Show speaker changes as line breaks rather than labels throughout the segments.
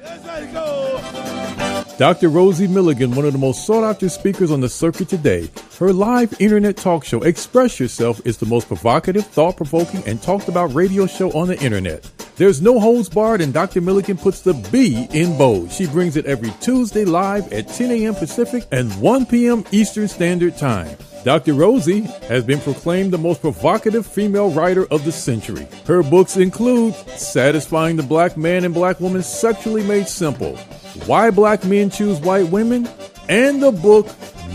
Let's go.
Dr. Rosie Milligan, one of the most sought-after speakers on the circuit today. Her live internet talk show, Express Yourself, is the most provocative, thought-provoking, and talked-about radio show on the internet. There's no holds barred, and Dr. Milligan puts the B in bold. She brings it every Tuesday live at 10 a.m. Pacific and 1 p.m. Eastern Standard Time. Dr. Rosie has been proclaimed the most provocative female writer of the century. Her books include Satisfying the Black Man and Black Woman Sexually Made Simple, Why Black Men Choose White Women, and the book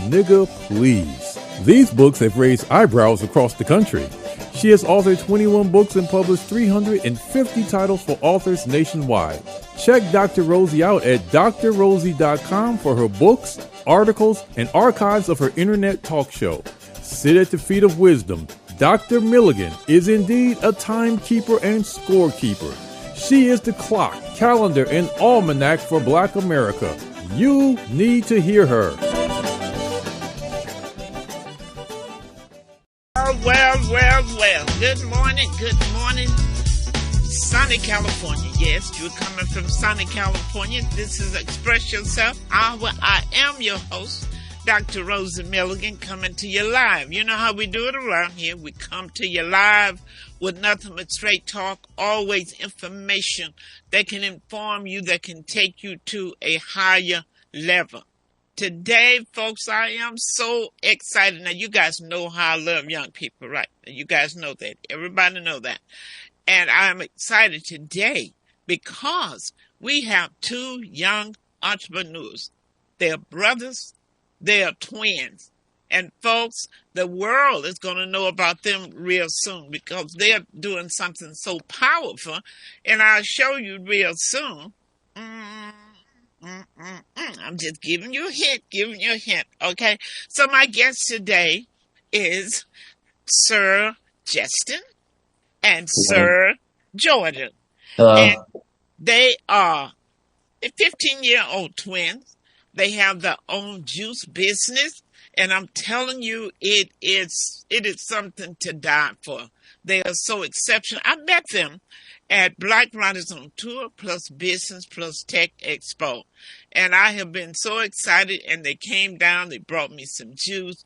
Nigga Please. These books have raised eyebrows across the country. She has authored 21 books and published 350 titles for authors nationwide. Check Dr. Rosie out at drrosie.com for her books, articles, and archives of her internet talk show. Sit at the feet of wisdom. Dr. Milligan is indeed a timekeeper and scorekeeper. She is the clock, calendar, and almanac for Black America. You need to hear her.
Well. Good morning. Sunny California. Yes, you're coming from sunny California. This is Express Yourself. I am your host, Dr. Rosie Milligan, coming to you live. You know how we do it around here. We come to you live with nothing but straight talk, always information that can inform you, that can take you to a higher level. Today, folks, I am so excited. Now, you guys know how I love young people, right? You guys know that. Everybody know that. And I'm excited today because we have two young entrepreneurs. They're brothers. They're twins. And, folks, the world is going to know about them real soon because they're doing something so powerful. And I'll show you real soon. I'm just giving you a hint, okay? So my guest today is Sir Justin and Sir Jordan.
Hello.
And they are 15-year-old twins. They have their own juice business, and I'm telling you, it is something to die for. They are so exceptional. I met them at Black Writers on Tour plus Business plus Tech Expo. And I have been so excited, and they came down, they brought me some juice,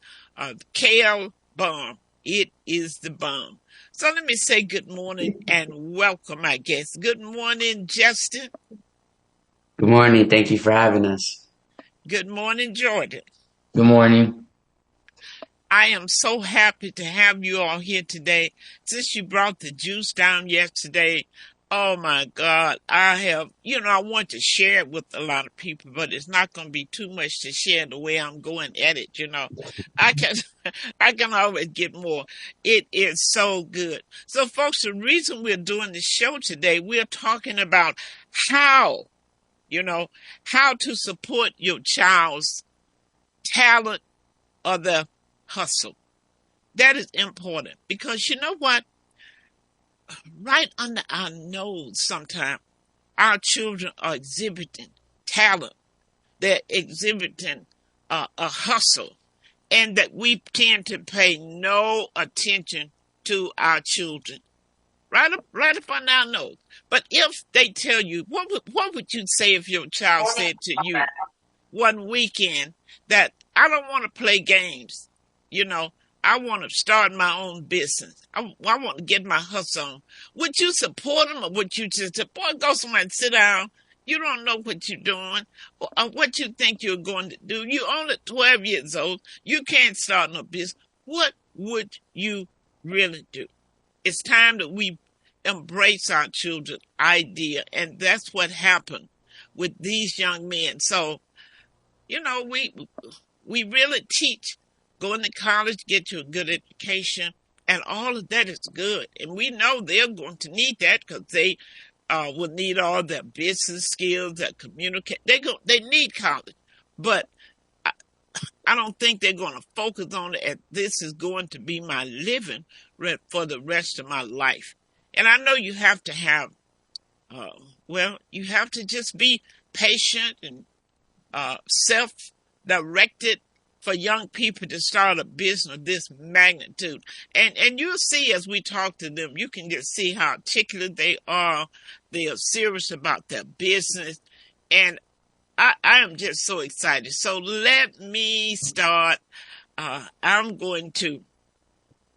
kale bomb. It is the bomb. So let me say good morning and welcome, I guess. Good morning, Justin.
Good morning. Thank you for having us.
Good morning, Jordan.
Good morning.
I am so happy to have you all here today. Since you brought the juice down yesterday, oh my God, I want to share it with a lot of people, but it's not going to be too much to share the way I'm going at it, I can always get more. It is so good. So folks, the reason we're doing this show today, we're talking about how to support your child's talent or the hustle. That is important because you know what? Right under our nose sometimes, our children are exhibiting talent. They're exhibiting a hustle, and that we tend to pay no attention to our children. Right up on our nose. But if they tell you, what would you say if your child said to you one weekend that I don't want to play games, I want to start my own business. I want to get my hustle on. Would you support them, or would you just say, boy, go somewhere and sit down? You don't know what you're doing or what you think you're going to do. You're only 12 years old. You can't start no business. What would you really do? It's time that we embrace our children's idea, and that's what happened with these young men. So, we really teach. Going to college, get you a good education, and all of that is good. And we know they're going to need that because they will need all their business skills, their communicate. They need college, but I don't think they're going to focus on it as this is going to be my living for the rest of my life. And I know you have to have, you have to just be patient and self-directed for young people to start a business of this magnitude. And you'll see as we talk to them, you can just see how articulate they are. They are serious about their business. And I am just so excited. So let me start. I'm going to,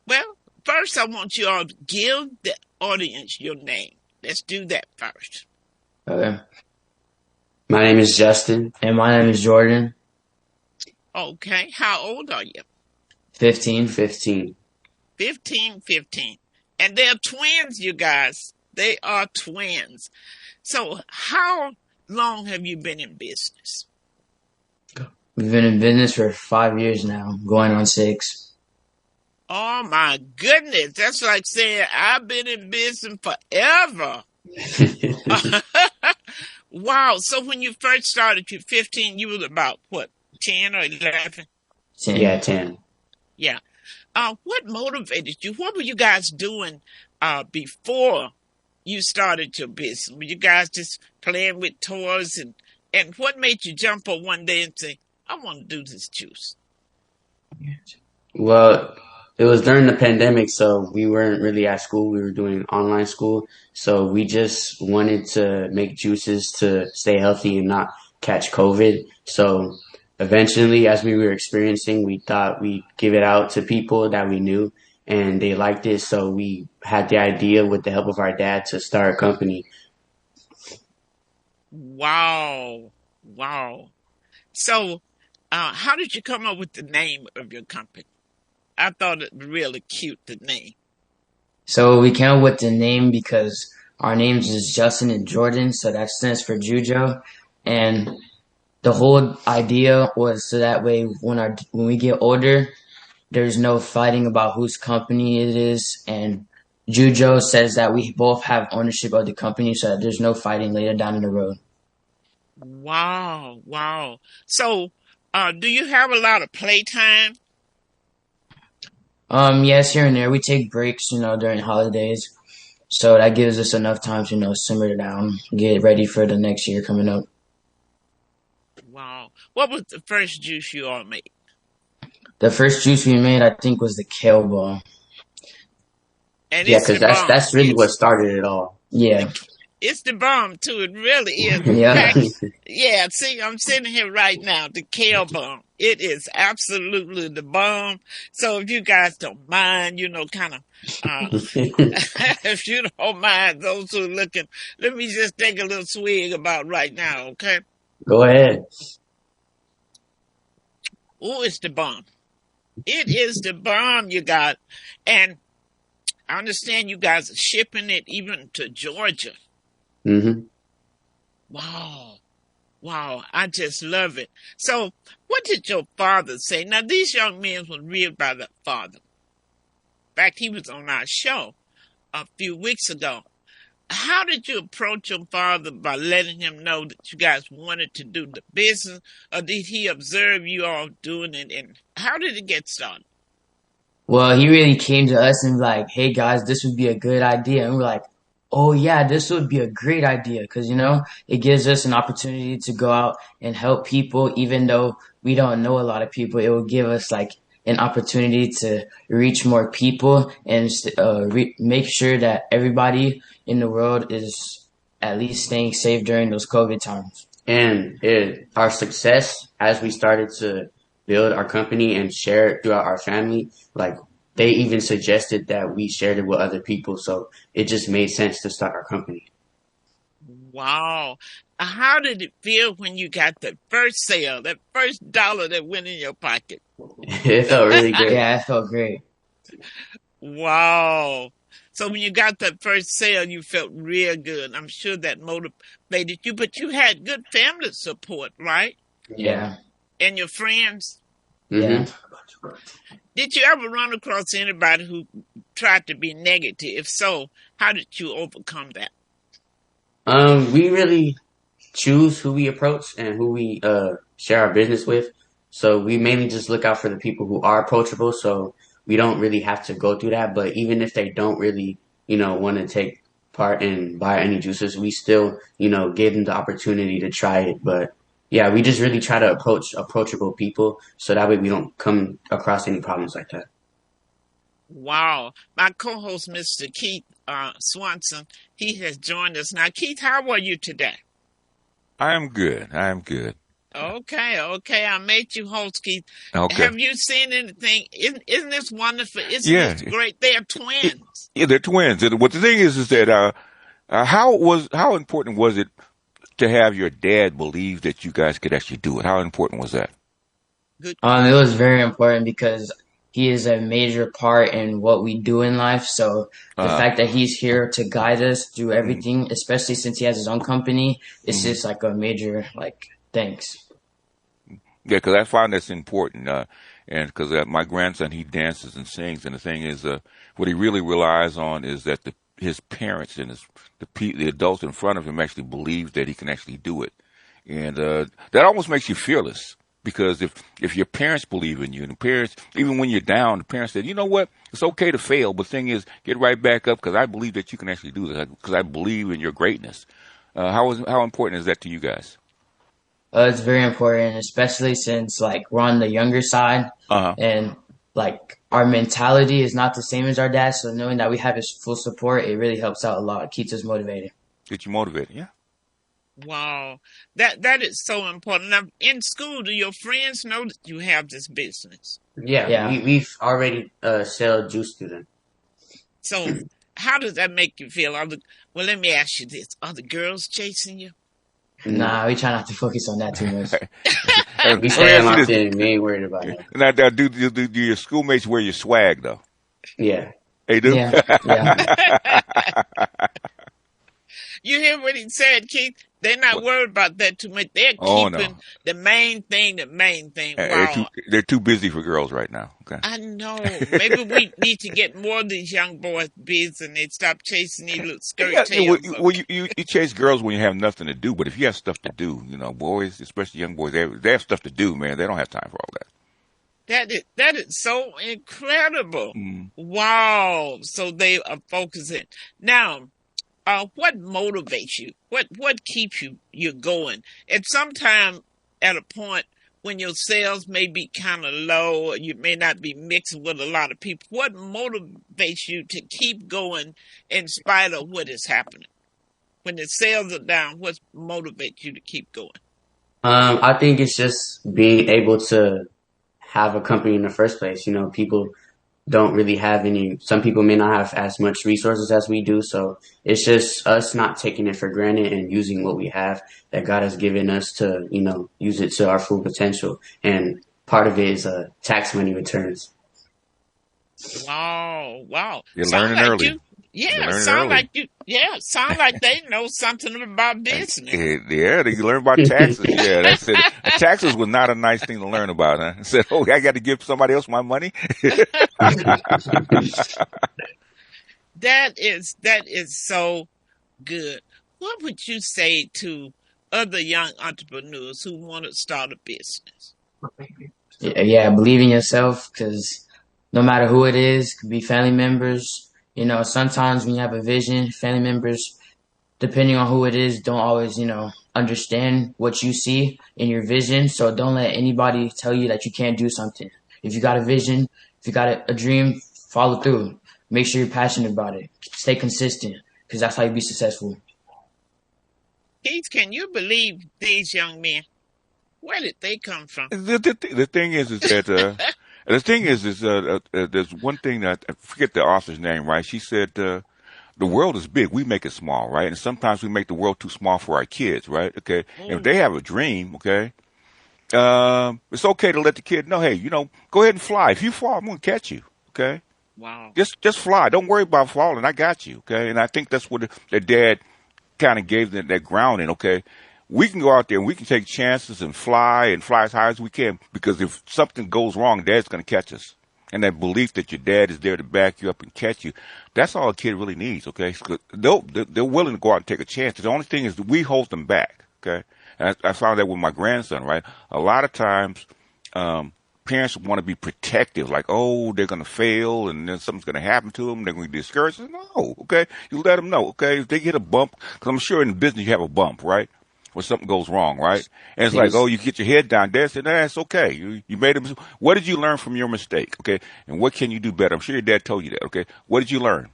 well, first I want you all to give the audience your name. Let's do that first.
Okay. My name is Justin.
And my name is Jordan.
Okay. How old are you?
15.
15.
15. And they're twins, you guys. They are twins. So how long have you been in business?
We've been in business for 5 years now, going on 6.
Oh my goodness. That's like saying I've been in business forever. Wow. So when you first started, you're 15, you were about what, 10 or 11?
10.
Yeah, 10.
Yeah. What motivated you? What were you guys doing before you started your business? Were you guys just playing with toys, and what made you jump up one day and say, I want to do this juice?
Well, it was during the pandemic, so we weren't really at school. We were doing online school. So we just wanted to make juices to stay healthy and not catch COVID. So eventually, as we were experiencing, we thought we'd give it out to people that we knew, and they liked it. So we had the idea, with the help of our dad, to start a company.
Wow. So how did you come up with the name of your company? I thought it really cute, the name.
So we came up with the name because our names is Justin and Jordan, so that stands for JUJO. And the whole idea was so that way when we get older, there's no fighting about whose company it is. And JUJO says that we both have ownership of the company, so that there's no fighting later down in the road.
Wow. So do you have a lot of playtime?
Yes, here and there. We take breaks, during holidays. So that gives us enough time to, simmer down, get ready for the next year coming up.
Wow. What was the first juice you all made?
The first juice we made, I think, was the kale ball.
And
Yeah,
it's
because
the bomb.
that's really what started it all.
Yeah.
It's the bomb too. It really is. In
Yeah.
fact, yeah, see, I'm sitting here right now, the kale bomb. It is absolutely the bomb. So if you guys don't mind, kind of, if you don't mind, those who are looking, let me just take a little swig about right now, okay?
Go ahead.
Oh, it's the bomb. It is the bomb, you guys. And I understand you guys are shipping it even to Georgia.
Mm-hmm.
Wow, I just love it. So, what did your father say? Now, these young men were reared by their father. In fact, he was on our show a few weeks ago. How did you approach your father by letting him know that you guys wanted to do the business, or did he observe you all doing it, and how did it get started?
Well, he really came to us and like, hey guys, this would be a good idea. And we're like, oh yeah, this would be a great idea. Cause it gives us an opportunity to go out and help people, even though we don't know a lot of people. It will give us like an opportunity to reach more people and make sure that everybody in the world is at least staying safe during those COVID times.
And our success, as we started to build our company and share it throughout our family, like they even suggested that we shared it with other people. So it just made sense to start our company.
Wow. How did it feel when you got that first sale, that first dollar that went in your pocket?
It felt really great.
Yeah, it felt great.
Wow. So when you got that first sale, you felt real good. I'm sure that motivated you, but you had good family support, right?
Yeah.
And your friends?
Yeah.
Did you ever run across anybody who tried to be negative? If so, how did you overcome that?
We really choose who we approach and who we share our business with. So we mainly just look out for the people who are approachable. So we don't really have to go through that. But even if they don't really, want to take part and buy any juices, we still, give them the opportunity to try it. But yeah, we just really try to approach approachable people so that way we don't come across any problems like that.
Wow. My co-host, Mr. Keith Swanson, he has joined us. Now, Keith, how are you today?
I am good. I am good.
Okay. I made you host, Keith.
Okay.
Have you seen anything? Isn't this wonderful? Isn't
Yeah.
this great? They're twins.
Yeah, they're twins. And what the thing is that how important was it to have your dad believe that you guys could actually do it? How important was that?
Good.
It was very important because he is a major part in what we do in life. So the fact that he's here to guide us through everything, especially since he has his own company, it's just like a major thanks.
Yeah, because I find that's important. And because my grandson, he dances and sings, and the thing is, what he really relies on is that his parents and the adults in front of him actually believe that he can actually do it, and that almost makes you fearless. Because if your parents believe in you, and the parents, even when you're down, the parents said, you know what, it's okay to fail, but the thing is, get right back up because I believe that you can actually do this, because I believe in your greatness. How important is that to you guys?
It's very important, especially since we're on the younger side, and our mentality is not the same as our dad. So knowing that we have his full support, it really helps out a lot. It keeps us motivated.
Get you motivated, yeah.
Wow, that is so important. Now, in school, do your friends know that you have this business?
Yeah. We've already sell juice to them.
So, how does that make you feel? Well, let me ask you this: are the girls chasing you?
Nah, we try not to focus on that too much.
We stay locked in. We ain't worried about it.
Now, do your schoolmates wear your swag though?
Yeah.
They do.
Yeah.
You hear what he said, Keith? They're not worried about that too much. They're keeping the main thing. Wow.
They're too busy for girls right now. Okay.
I know. Maybe we need to get more of these young boys busy and they stop chasing these little skirt tails.
Well, you chase girls when you have nothing to do, but if you have stuff to do, boys, especially young boys, they have stuff to do, man. They don't have time for all that.
That is so incredible. Wow. So they are focusing. Now, what motivates you? What keeps you going? At some time, at a point when your sales may be kind of low, or you may not be mixing with a lot of people, what motivates you to keep going in spite of what is happening? When the sales are down, what motivates you to keep going?
I think it's just being able to have a company in the first place. People don't really have some people may not have as much resources as we do. So it's just us not taking it for granted and using what we have that God has given us to, use it to our full potential. And part of it is tax money returns.
Wow.
You're learning early.
Sound like they know something about business.
Yeah, they learn about taxes. Yeah, that's it. Taxes was not a nice thing to learn about. Huh? I said, I got to give somebody else my money.
That is so good. What would you say to other young entrepreneurs who want to start a business?
Yeah, believe in yourself, because no matter who it is, could be family members. Sometimes when you have a vision, family members, depending on who it is, don't always, understand what you see in your vision. So don't let anybody tell you that you can't do something. If you got a vision, if you got a dream, follow through. Make sure you're passionate about it. Stay consistent, because that's how you be successful.
Keith, can you believe these young men? Where did they come from?
The thing is that there's one thing that I forget the author's name, right? She said the world is big, we make it small, right? And sometimes we make the world too small for our kids, right? Okay, and if they have a dream, okay, it's okay to let the kid know, hey, go ahead and fly. If you fall, I'm gonna catch you, okay?
Wow.
Just fly. Don't worry about falling. I got you, okay? And I think that's what their dad kind of gave them that grounding, okay? We can go out there and we can take chances and fly as high as we can, because if something goes wrong, Dad's going to catch us. And that belief that your dad is there to back you up and catch you, that's all a kid really needs, okay? They're willing to go out and take a chance. The only thing is that we hold them back, okay? And I found that with my grandson, right? A lot of times, parents want to be protective, like, they're going to fail and then something's going to happen to them. They're going to be discouraged. No, okay? You let them know, okay? If they get a bump, because I'm sure in business you have a bump, right? When something goes wrong, right? And it's like, you get your head down. Dad said, it's okay. You made a mistake. What did you learn from your mistake, okay? And what can you do better? I'm sure your dad told you that, okay? What did you learn?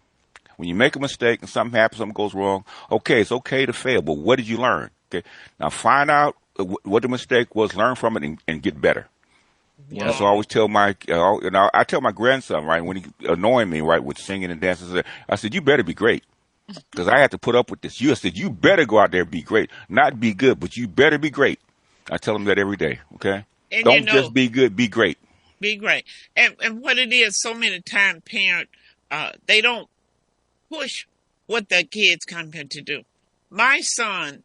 When you make a mistake and something happens, something goes wrong, okay, it's okay to fail, but what did you learn? Okay. Now find out what the mistake was, learn from it, and get better.
Yeah.
And so I always tell I tell my grandson, right, when he annoying me, right, with singing and dancing, I said, you better be great. Because I had to put up with this. I said, you better go out there and be great. Not be good, but you better be great. I tell him that every day, okay?
And
Don't just be good, be great.
Be great. And what it is, so many times parents, they don't push what their kids come here to do. My son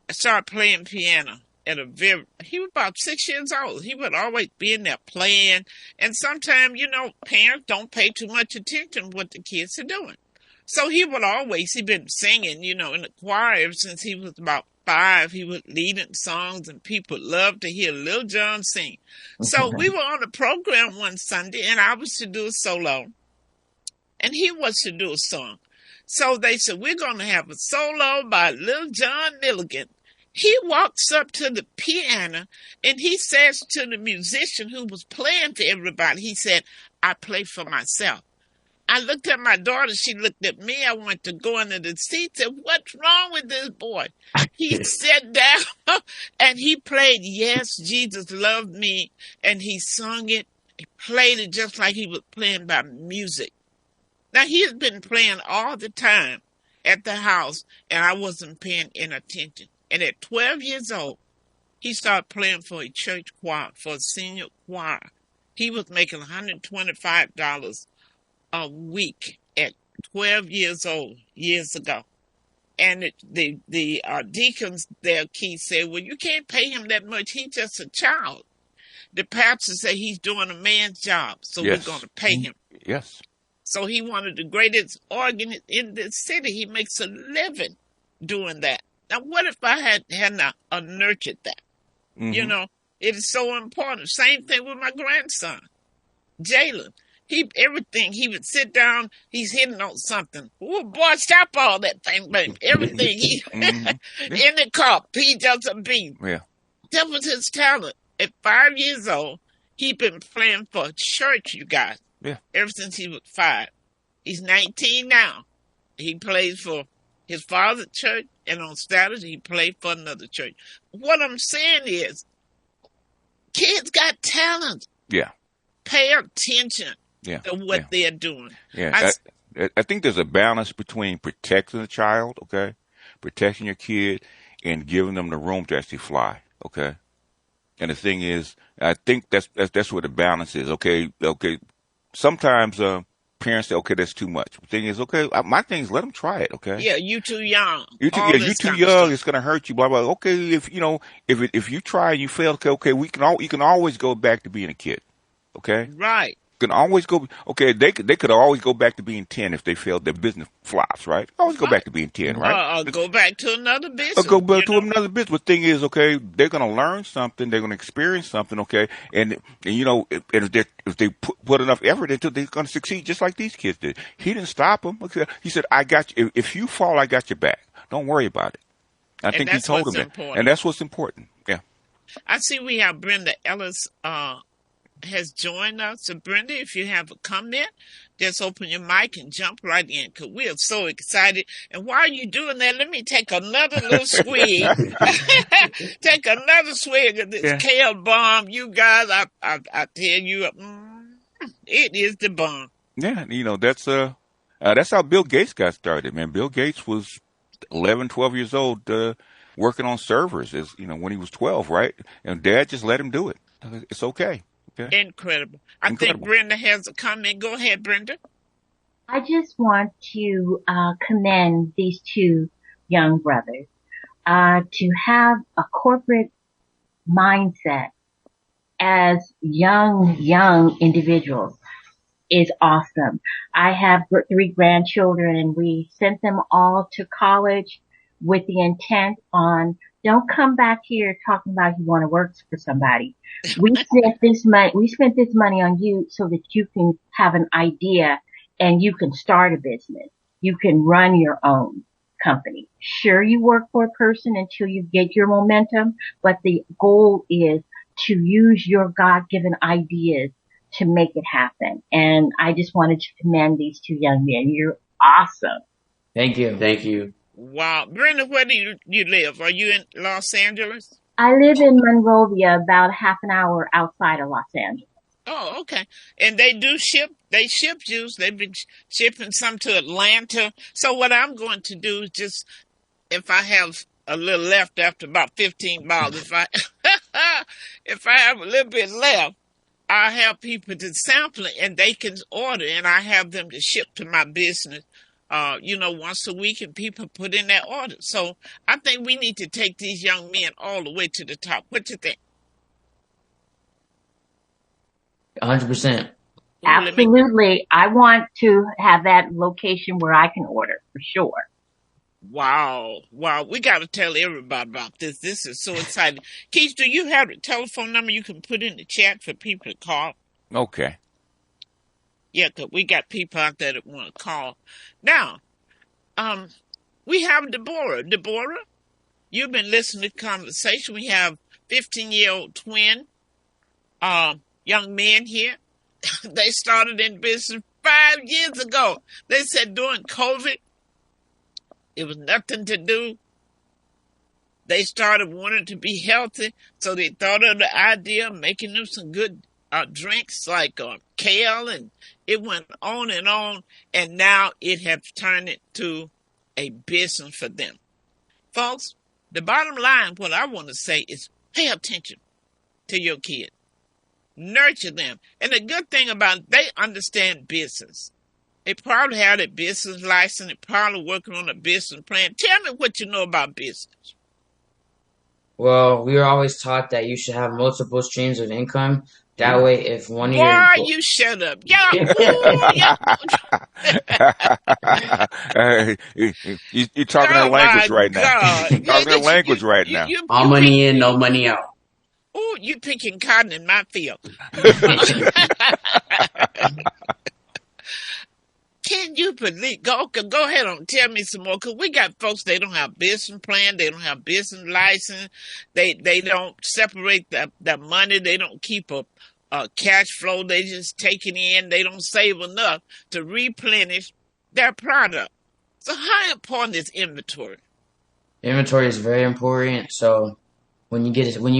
started playing piano he was about 6 years old. He would always be in there playing. And sometimes, parents don't pay too much attention to what the kids are doing. So he been singing, in the choir ever since he was about 5. He was leading songs, and people loved to hear Lil Jon sing. So we were on a program one Sunday, and I was to do a solo, and he was to do a song. So they said, we're going to have a solo by Lil John Milligan. He walks up to the piano, and he says to the musician who was playing for everybody, he said, I play for myself. I looked at my daughter. She looked at me. I went to go into the seat. Said, what's wrong with this boy? He sat down and he played, Yes, Jesus Loved Me. And he sung it. He played it just like he was playing by music. Now, he has been playing all the time at the house, and I wasn't paying any attention. And at 12 years old, he started playing for a church choir, for a senior choir. He was making $125 a week at 12 years old years ago. And the deacons there, Keith, said, well, you can't pay him that much. He's just a child. The pastor said he's doing a man's job, so
Yes.
we're going to pay him.
Yes.
So he wanted the greatest organ in the city. He makes a living doing that. Now, what if I had not nurtured that?
Mm-hmm.
It is so important. Same thing with my grandson, Jalen. Everything, he would sit down, he's hitting on something. Oh, boy, stop all that thing, baby. Everything.
Mm-hmm.
In the car, P just a beat.
Yeah.
That was his talent. At 5 years old, he'd been playing for church, you guys.
Yeah.
Ever since he was 5. He's 19 now. He plays for his father's church, and on Saturday, he played for another church. What I'm saying is, kids got talent.
Yeah.
Pay attention.
Yeah.
To what they're doing.
Yeah. I think there's a balance between protecting the child, okay, protecting your kid, and giving them the room to actually fly, okay. And the thing is, I think that's where the balance is, okay. Sometimes parents say, okay, that's too much. The thing is, okay, my thing is let them try it, okay.
Yeah, you too young.
You too young. It's gonna hurt you. Blah blah. Okay, if you try and you fail, okay, you can always go back to being a kid, okay.
Right.
Can always go. Okay, they could always go back to being 10 if they failed their business flops, right? Always go back to being 10, right?
Or go back to another business.
Or go back to another business. But the thing is, okay, they're going to learn something. They're going to experience something, okay? And if they put enough effort into it, they're going to succeed just like these kids did. He didn't stop them. Okay? He said, I got you. If you fall, I got your back. Don't worry about it. I think he told them that. And that's what's important. Yeah.
I see we have Brenda Ellis has joined us. So, Brenda, if you have a comment, just open your mic and jump right in, because we are so excited. And while you're doing that, let me take another little swig. Take another swig of this kale bomb. You guys, I tell you, it is the bomb.
Yeah, that's how Bill Gates got started, man. Bill Gates was 11, 12 years old, working on servers, when he was 12, right? And Dad just let him do it. It's okay. Okay.
Incredible. I think Brenda has a comment. Go ahead, Brenda.
I just want to commend these two young brothers to have a corporate mindset as young individuals is awesome. I have 3 grandchildren, and we sent them all to college with the intent on, don't come back here talking about you want to work for somebody. We spent this money on you so that you can have an idea and you can start a business. You can run your own company. Sure, you work for a person until you get your momentum, but the goal is to use your God-given ideas to make it happen. And I just wanted to commend these two young men. You're awesome.
Thank you.
Thank you.
Wow. Brenda, where do you live? Are you in Los Angeles?
I live in Monrovia, about half an hour outside of Los Angeles.
Oh, okay. And they ship juice. They've been shipping some to Atlanta. So what I'm going to do is just, if I have a little left after about 15 bottles, if I have a little bit left, I have people to sample it and they can order, and I have them to ship to my business, once a week, and people put in their order. So I think we need to take these young men all the way to the top. What you think?
100%.
Absolutely. I want to have that location where I can order for sure.
Wow. We got to tell everybody about this. This is so exciting. Keith, do you have a telephone number you can put in the chat for people to call?
Okay.
Yeah, 'cause we got people out there that want to call. Now, we have Deborah. Deborah, you've been listening to the conversation. We have 15-year-old twin young men here. They started in business 5 years ago. They said during COVID, it was nothing to do. They started wanting to be healthy, so they thought of the idea of making them some good drinks like kale, and it went on, and now it has turned into a business for them. Folks, the bottom line, what I want to say is pay attention to your kids. Nurture them. And the good thing about it, they understand business. They probably have a business license. They're probably working on a business plan. Tell me what you know about business.
Well, we were always taught that you should have multiple streams of income. That way, if one of your
Why you shut up? Yeah.
You're talking
Oh
their language
my
right now.
God.
You're talking their language right now.
All money in, no money out.
Oh, you picking cotton in my field. Can you believe? Go ahead and tell me some more. Because we got folks, they don't have business plan. They don't have business license. They don't separate the money. They don't keep a cash flow. They just take it in. They don't save enough to replenish their product. So how important is inventory?
inventory is very important. So when you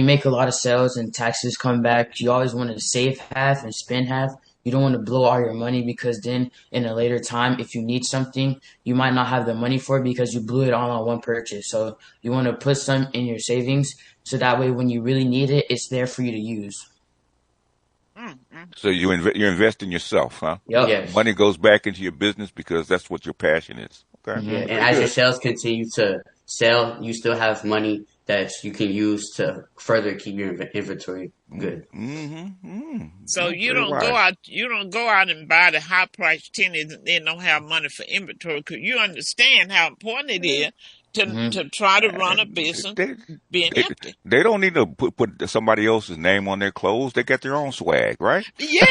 make a lot of sales and taxes come back, you always want to save half and spend half. You don't want to blow all your money, because then in a later time, if you need something, you might not have the money for it because you blew it all on one purchase. So you want to put some in your savings, so that way when you really need it, it's there for you to use.
So you invest in yourself, huh?
Yep.
Yes.
Money goes back into your business because that's what your passion is. Okay.
Yeah, and as your sales continue to sell, you still have money that you can use to further keep your inventory good.
So you don't go out and buy the high price tennies and then don't have money for inventory, because you understand how important it is to try to run a business being empty.
They don't need to put somebody else's name on their clothes. They got their own swag, right?
Yeah.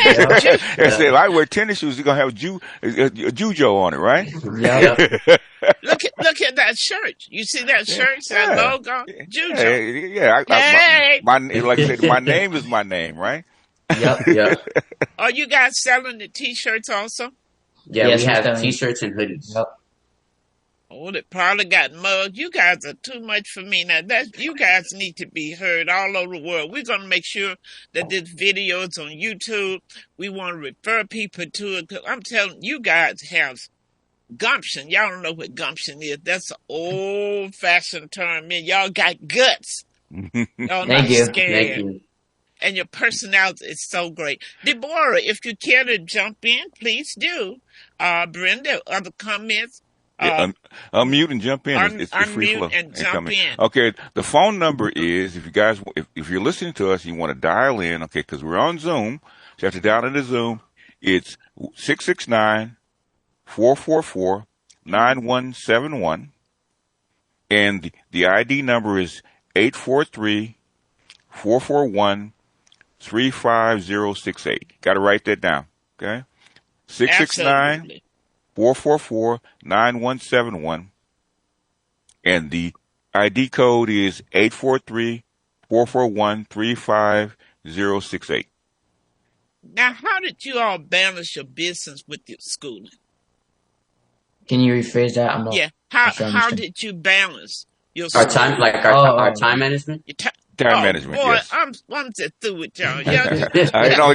And say, if I wear tennis shoes, you're gonna have JUJO on it, right?
Yep.
Look at that shirt. You see that shirt? That logo? JUJO.
Yeah. Like I said, my name is my name, right?
Yep.
Are you guys selling the T-shirts also?
Yeah,
Yes,
we
we're
have
selling-
T-shirts and hoodies.
Yep.
Oh, they probably got mugs. You guys are too much for me now. You guys need to be heard all over the world. We're gonna make sure that this video is on YouTube. We want to refer people to it, because I'm telling you, guys have gumption. Y'all don't know what gumption is. That's an old-fashioned term. Man, y'all got guts. Y'all not
Thank you.
scared.
Thank you.
And your personality is so great. Deborah, if you care to jump in, please do. Brenda, other comments?
Unmute and jump in. It's free
Unmute
flow.
and jump in.
Okay, the phone number is, if you're listening to us and you want to dial in, okay, because we're on Zoom, so you have to dial into Zoom. It's 669-444-9171, and the ID number is 843-441-35068. Got to write that down, okay? 669
Absolutely.
444-9171, and the ID code is 843-441-35068.
Now, how did you all balance your business with your schooling?
Can you rephrase that? I'm
Yeah.
not sure I
How
understand.
did you balance your
Our time,
school?
like our time management.
Your ti-
Time
oh
management,
boy,
yes.
I'm just through with y'all. Y'all
I know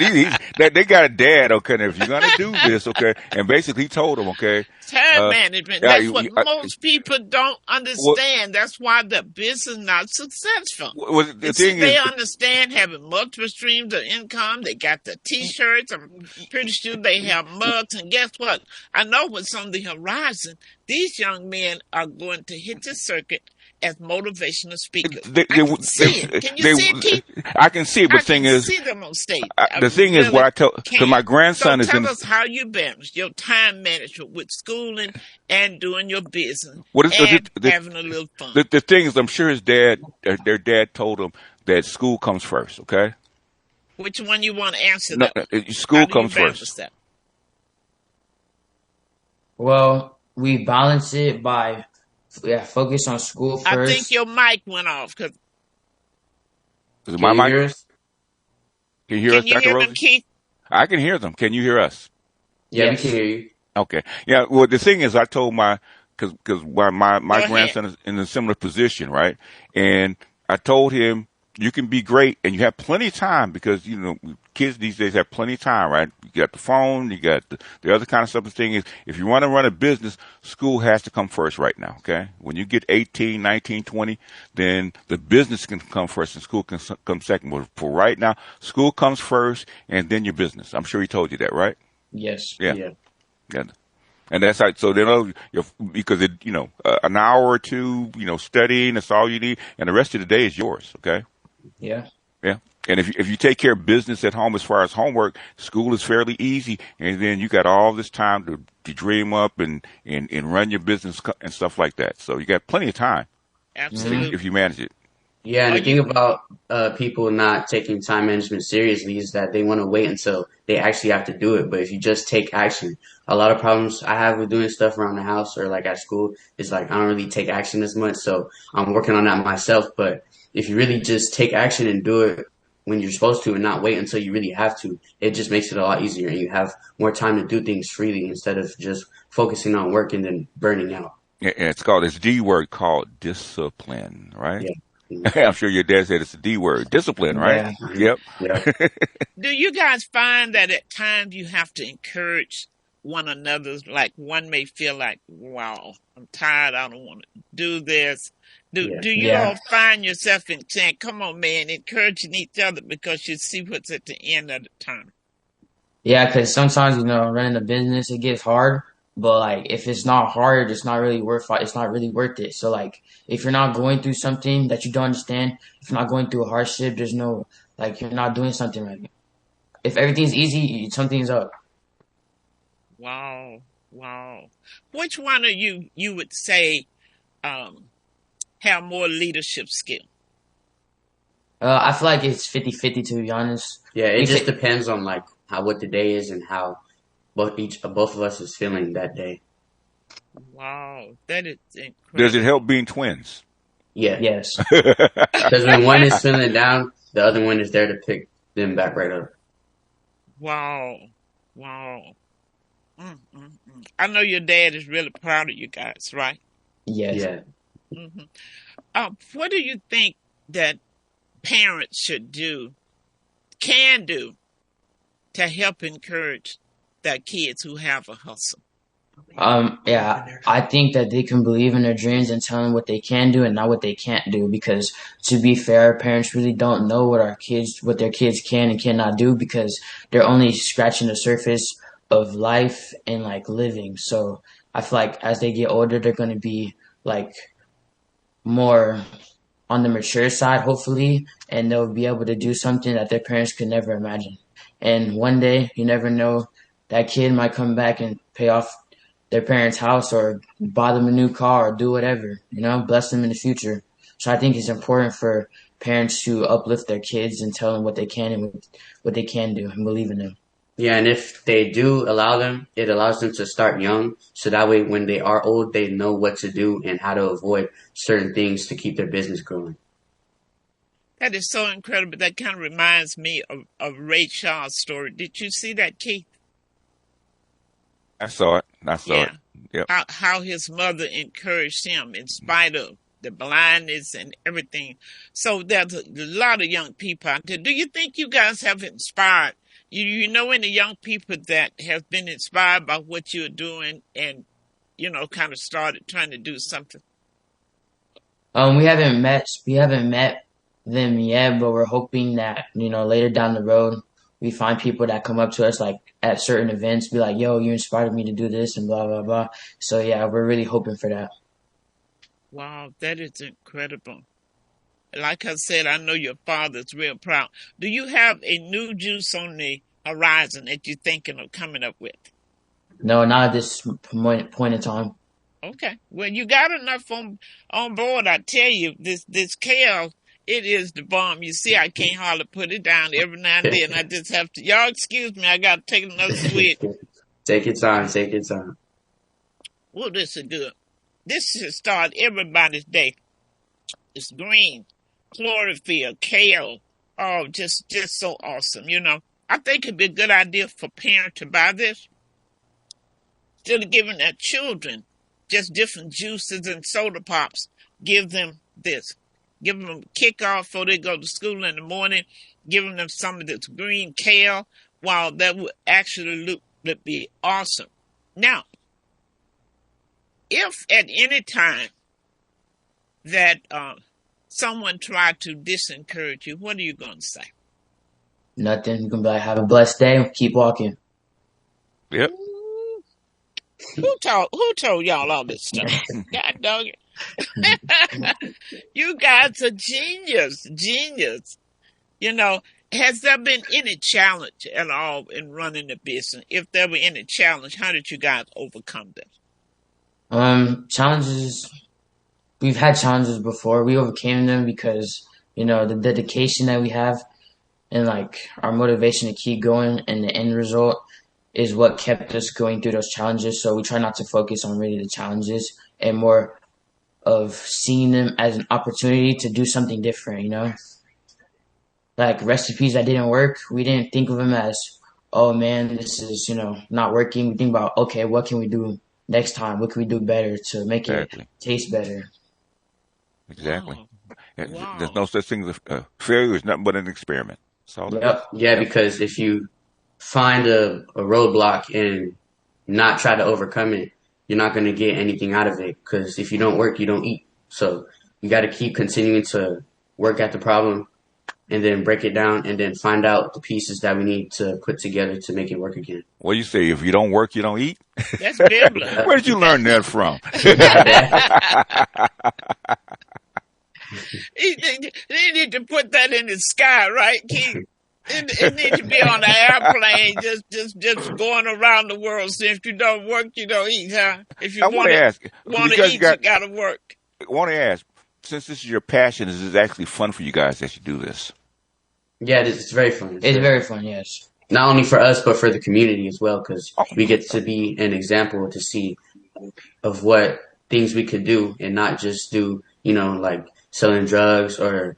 they got a dad, okay, and if you're gonna do this, okay, and basically he told him, okay,
time
uh,
management.
yeah,
That's what most people don't
well,
understand. That's why the business not successful.
well, the
And see,
thing
they
is,
understand having multiple streams of income. They got the T-shirts. I'm pretty sure they have mugs. And guess what? I know what's on the horizon. These young men are going to hit the circuit as motivational speakers.
they,
I
they,
can see it. Can you see it, Keith?
I can see it, but
I
the thing
can
is,
see them on stage. I
the thing is, what
really
I tell, because
can.
my
So
grandson is
tell
in.
us how you balance your time management with schooling and doing your business
What is
and having a little fun.
the thing is, I'm sure his dad, their dad told him that school comes first. Okay,
Which one you want to answer
no,
that? How
school
do you
comes
balance
first.
that?
Well, we balance it by focus on school
I think
first.
your mic went off. Cause
Is
Can
my
you
mic?
hear us?
Can you hear
can
us,
you
Dr.
hear them,
Rosie?
Keith?
I can hear them. Can you hear us?
Yeah, we
Yes.
can hear you.
Okay. Yeah. Well, the thing is, I told because my
Go ahead.
grandson is in a similar position, right? And I told him you can be great and you have plenty of time because kids these days have plenty of time, right? You got the phone, you got the other kind of stuff. The thing is, if you want to run a business, school has to come first right now. Okay. When you get 18, 19, 20, then the business can come first and school can come second. But for right now, school comes first and then your business. I'm sure he told you that, right?
Yes.
Yeah.
Yeah.
Yeah. And that's how, so they know, because an hour or two, studying, that's all you need. And the rest of the day is yours. Okay.
Yeah.
Yeah. And if you take care of business at home as far as homework, school is fairly easy. And then you got all this time to dream up and run your business and stuff like that. So you got plenty of time
Absolutely.
if you manage it.
Yeah, and
Are
the thing
you?
about people not taking time management seriously is that they want to wait until they actually have to do it. But if you just take action, a lot of problems I have with doing stuff around the house or like at school is like I don't really take action as much. So I'm working on that myself. But if you really just take action and do it when you're supposed to and not wait until you really have to, it just makes it a lot easier and you have more time to do things freely instead of just focusing on work and then burning out.
And it's called this D word called discipline, right?
Yeah.
I'm sure your dad said it's a D word, discipline, right?
Yeah.
Yep.
Yeah.
Do you guys find that at times you have to encourage one another? Like one may feel like, wow, I'm tired. I don't want to do this. Do
Yeah.
you
Yeah.
all find yourself in saying, come on, man, encouraging each other because you see what's at the end of the tunnel?
Yeah, because sometimes, running a business, it gets hard. But like, if it's not hard, it's not really it's not really worth it. So like, if you're not going through something that you don't understand, if you're not going through a hardship, there's no, like, you're not doing something right. If everything's easy, something's up.
Wow. Wow. Which one of you would say have more leadership skill?
I feel like it's 50-50, to be honest.
Yeah, it
We
just
say-
depends on like what the day is and how both of us is feeling that day.
Wow, that is incredible.
Does it help being twins?
Yeah,
Yes.
because when one is feeling down, the other one is there to pick them back right up.
Wow. Wow. I know your dad is really proud of you guys, right?
Yes.
Yeah,
What do you think that parents can do to help encourage their kids who have a hustle?
Yeah, I think that they can believe in their dreams and tell them what they can do and not what they can't do. Because to be fair, parents really don't know what their kids can and cannot do because they're only scratching the surface of life and like living. So I feel like as they get older, they're going to be like more on the mature side, hopefully, and they'll be able to do something that their parents could never imagine. And one day, you never know, that kid might come back and pay off their parents' house or buy them a new car or do whatever, bless them in the future. So I think it's important for parents to uplift their kids and tell them what they can and what they can do and believe in them.
yeah, and if they do allow them, it allows them to start young, so that way when they are old, they know what to do and how to avoid certain things to keep their business growing.
That is so incredible. That kind of reminds me of Ray Shaw's story. Did you see that, Keith?
I saw it.
Yeah.
Yep.
how his mother encouraged him in spite of the blindness and everything. So there's a lot of young people out there. Do you think you guys have inspired? You know any young people that have been inspired by what you're doing and, kind of started trying to do something?
We haven't met them yet, but we're hoping that, later down the road, we find people that come up to us like at certain events, be like, yo, you inspired me to do this and blah, blah, blah. So yeah, we're really hoping for that.
Wow, that is incredible. Like I said, I know your father's real proud. Do you have a new juice on the horizon that you're thinking of coming up with?
No, not at this point in time.
Okay. Well, you got enough on board. I tell you, this kale, it is the bomb. You see, I can't hardly put it down every now and then. I just have to. Y'all excuse me. I got to take another swig.
Take your time. Take your time.
Well, this is good. This should start everybody's day. It's green, chlorophyll, kale. Oh, just so awesome. I think it'd be a good idea for parents to buy this. Instead of giving their children just different juices and soda pops, give them this. Give them a kickoff before they go to school in the morning. Giving them some of this green kale. Wow, that would actually be awesome. Now, if at any time that someone tried to disencourage you, what are you going to say?
Nothing. You can be like, have a blessed day. Keep walking.
Yep.
Who told y'all all this stuff? God dog it. You guys are genius. Has there been any challenge at all in running the business? If there were any challenge, how did you guys overcome them?
Challenges. We've had challenges before. We overcame them because, the dedication that we have and like our motivation to keep going and the end result is what kept us going through those challenges. So we try not to focus on really the challenges and more of seeing them as an opportunity to do something different, Like recipes that didn't work, we didn't think of them as, oh man, this is, not working. We think about, okay, what can we do next time? What can we do better to make it taste better?
Exactly.
Wow.
There's no such thing as failure is nothing but an experiment. So
Yeah, because if you find a roadblock and not try to overcome it, you're not going to get anything out of it. Because if you don't work, you don't eat. So you got to keep continuing to work at the problem and then break it down and then find out the pieces that we need to put together to make it work again.
What do you say? If you don't work, you don't eat?
That's biblical.
Where did you learn that from?
They need to put that in the sky, right, Keith? It needs to be on an airplane, just going around the world. So if you don't work, you don't eat, huh? If you want to eat, you got to work.
I want to ask, since this is your passion, is it actually fun for you guys that you do this?
Yeah, it's very fun.
It's very fun, yes.
Not only for us, but for the community as well, because we get to be an example to see of what things we could do and not just do, like selling drugs or,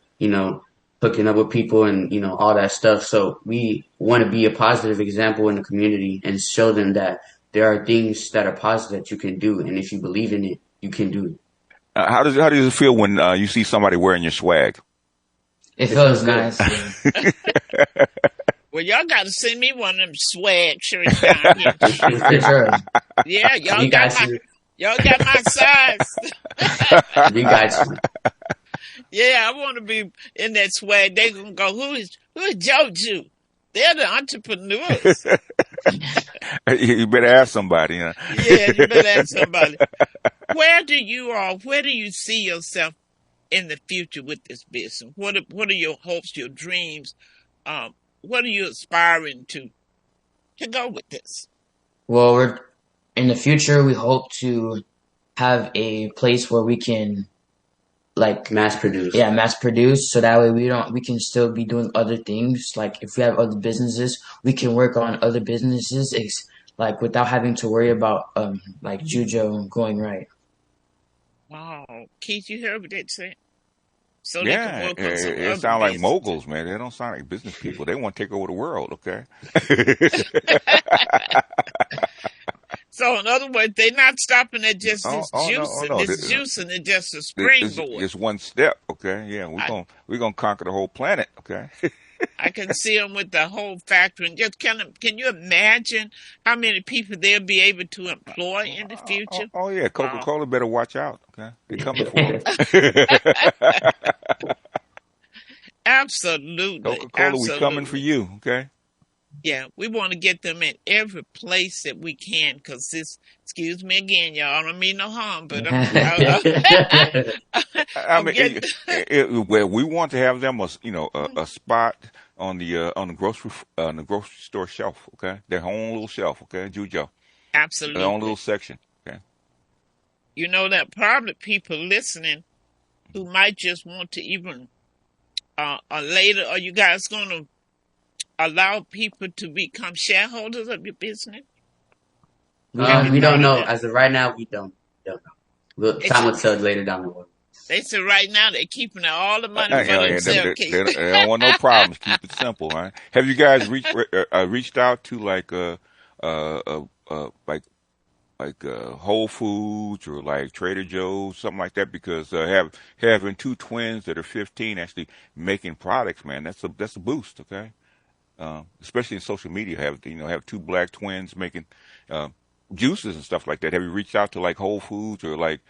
hooking up with people and, all that stuff. So we want to be a positive example in the community and show them that there are things that are positive that you can do. And if you believe in it, you can do it.
How does it feel when you see somebody wearing your swag?
It feels nice.
Well, y'all got to send me one of them swag shirts down here.
For sure.
Yeah, y'all got my size.
You guys.
Yeah, I want to be in that swag. They gonna go, who is JUJO? They're the entrepreneurs.
You better ask somebody. Huh?
Yeah, you better ask somebody. Where do you see yourself in the future with this business? What are your hopes, your dreams? What are you aspiring to go with this?
Well, in the future, we hope to have a place where we can
mass produce.
Yeah, mass produce. So that way we can still be doing other things. Like if we have other businesses, we can work on other businesses, without having to worry about JUJO going right.
Wow, Keith, you heard what they said. So
yeah, it sound like moguls, man. They don't sound like business people. They want to take over the world. Okay.
So in other words, they're not stopping at just
Oh,
this
oh no, oh
juicing.
no.
This juicing is just a
It's,
springboard.
it's one step, okay? Yeah,
I,
we're gonna conquer the whole planet, okay?
I can see them with the whole factory. And just can you imagine how many people they'll be able to employ in the future?
Oh yeah,
Wow.
Coca-Cola better watch out, okay? They're coming for us.
Absolutely.
Coca-Cola, we coming for
Absolutely.
you, okay?
Yeah, we want to get them in every place that we can because this, excuse me again, y'all, I don't mean no harm, but
I
I'm
mean,
getting,
well, we want to have them a spot on the grocery store shelf, okay? Their own little shelf, okay? JUJO, their own little
absolutely.
section, okay?
You know that probably people listening who might just want to even, later, are you guys going to allow people to become shareholders of your business? Have you
We
thought
don't
of
know.
that?
As of right now, we don't know.
They
Time
said,
will tell later down the road.
they said right now they're keeping all the money for
Yeah,
themselves.
they don't want no problems. Keep it simple, right? Have you guys reached out to like Whole Foods or like Trader Joe's, something like that? Because having two twins that are 15 actually making products, man, that's a boost, okay? Especially in social media, have two black twins making uh, juices and stuff like that. Have you reached out to like Whole Foods or like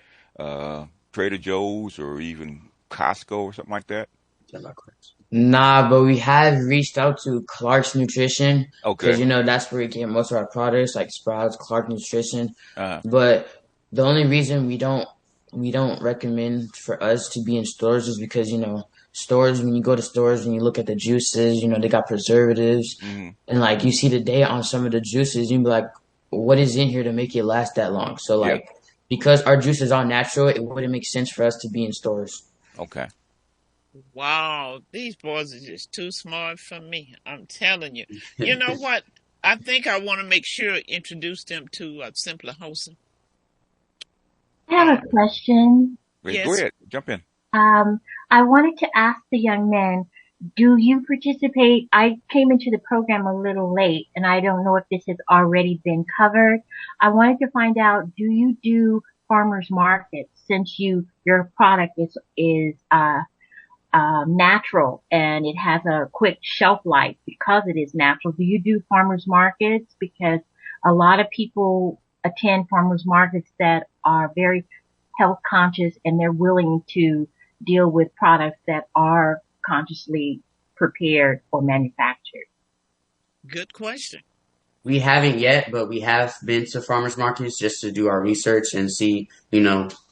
Trader Joe's or even Costco or something like that?
Nah, but we have reached out to Clark's Nutrition because
Okay.
that's where we get most of our products, like Sprouts, Clark Nutrition.
Uh,
But the only reason we don't recommend for us to be in stores is because stores, when you go to stores and you look at the juices, they got preservatives,
hmm
and like you see the date on some of the juices, you be like, what is in here to make it last that long? So
Yeah.
like because our juice is all natural, it wouldn't make sense for us to be in stores.
Okay.
Wow, these boys are just too smart for me. I'm telling you. You know what? I think I want to make sure introduce them to Simply Wholesome.
I have
Uh,
a question.
Wait, go
yes,
ahead. Jump in.
Um, I wanted to ask the young men, do you participate? I came into the program a little late and I don't know if this has already been covered. I wanted to find out, do you do farmers markets since your product is natural and it has a quick shelf life because it is natural? Do you do farmers markets? Because a lot of people attend farmers markets that are very health conscious and they're willing to deal with products that are consciously prepared or manufactured.
good question.
We haven't yet, but we have been to farmers markets just to do our research and see,